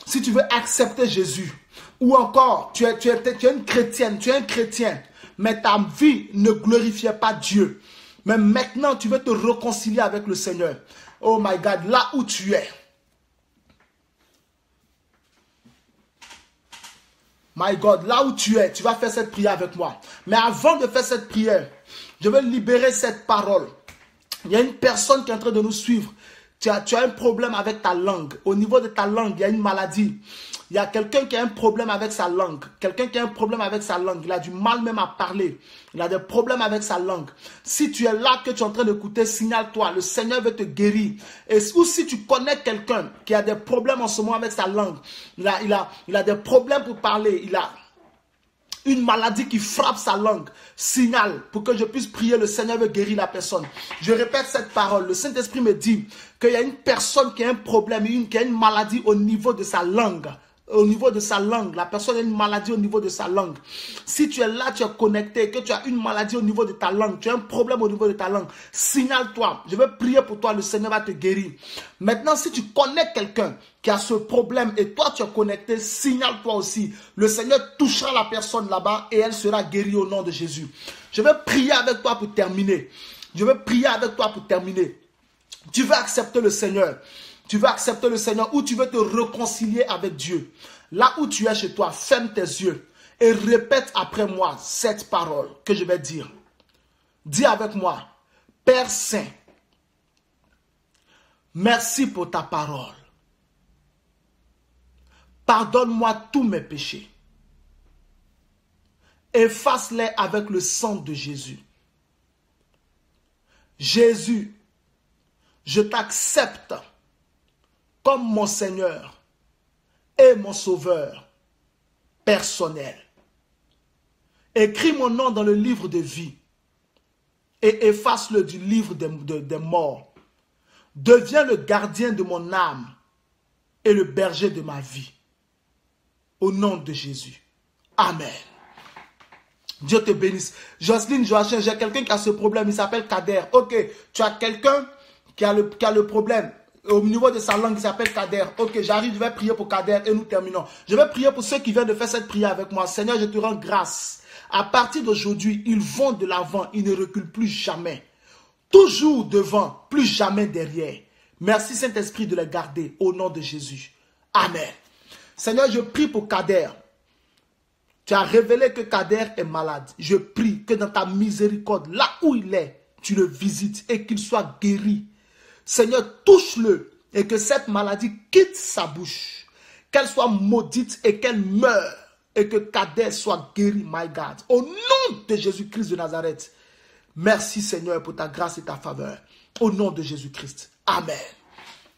si tu veux accepter Jésus, ou encore tu es une chrétienne, tu es un chrétien, mais ta vie ne glorifiait pas Dieu. Mais maintenant tu veux te réconcilier avec le Seigneur. Oh my God, là où tu es. My God, là où tu es, tu vas faire cette prière avec moi. Mais avant de faire cette prière, je vais libérer cette parole. Il y a une personne qui est en train de nous suivre. Tu as un problème avec ta langue. Au niveau de ta langue, il y a une maladie. Il y a quelqu'un qui a un problème avec sa langue. Quelqu'un qui a un problème avec sa langue. Il a du mal même à parler. Il a des problèmes avec sa langue. Si tu es là, que tu es en train d'écouter, signale-toi. Le Seigneur veut te guérir. Ou si tu connais quelqu'un qui a des problèmes en ce moment avec sa langue. Il a des problèmes pour parler. Il a une maladie qui frappe sa langue. Signale pour que je puisse prier. Le Seigneur veut guérir la personne. Je répète cette parole. Le Saint-Esprit me dit qu'il y a une personne qui a un problème, qui a une maladie au niveau de sa langue. Au niveau de sa langue, la personne a une maladie au niveau de sa langue. Si tu es là, tu es connecté, que tu as une maladie au niveau de ta langue, tu as un problème au niveau de ta langue, signale-toi. Je vais prier pour toi, le Seigneur va te guérir. Maintenant, si tu connais quelqu'un qui a ce problème et toi tu es connecté, signale-toi aussi. Le Seigneur touchera la personne là-bas et elle sera guérie au nom de Jésus. Je vais prier avec toi pour terminer. Je vais prier avec toi pour terminer. Tu veux accepter le Seigneur. Tu veux accepter le Seigneur ou tu veux te réconcilier avec Dieu. Là où tu es chez toi, ferme tes yeux et répète après moi cette parole que je vais dire. Dis avec moi, Père Saint, merci pour ta parole. Pardonne-moi tous mes péchés. Efface-les avec le sang de Jésus. Jésus, je t'accepte comme mon Seigneur et mon Sauveur personnel. Écris mon nom dans le livre de vie et efface-le du livre des morts. Deviens le gardien de mon âme et le berger de ma vie. Au nom de Jésus. Amen. Dieu te bénisse. Jocelyne, Joachim, j'ai quelqu'un qui a ce problème, il s'appelle Kader. Ok, tu as quelqu'un qui a le problème. Au niveau de sa langue, il s'appelle Kader. Ok, j'arrive, je vais prier pour Kader et nous terminons. Je vais prier pour ceux qui viennent de faire cette prière avec moi. Seigneur, je te rends grâce. À partir d'aujourd'hui, ils vont de l'avant, ils ne reculent plus jamais. Toujours devant, plus jamais derrière. Merci Saint-Esprit de les garder au nom de Jésus. Amen. Seigneur, je prie pour Kader. Tu as révélé que Kader est malade. Je prie que dans ta miséricorde, là où il est, tu le visites et qu'il soit guéri. Seigneur, touche-le et que cette maladie quitte sa bouche. Qu'elle soit maudite et qu'elle meure et que Cadet soit guéri, my God. Au nom de Jésus-Christ de Nazareth. Merci Seigneur pour ta grâce et ta faveur. Au nom de Jésus-Christ. Amen.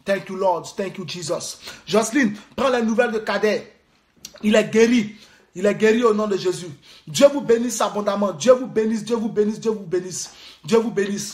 Thank you Lord. Thank you Jesus. Jocelyne, prends les nouvelles de Cadet. Il est guéri. Il est guéri au nom de Jésus. Dieu vous bénisse abondamment. Dieu vous bénisse. Dieu vous bénisse. Dieu vous bénisse. Dieu vous bénisse.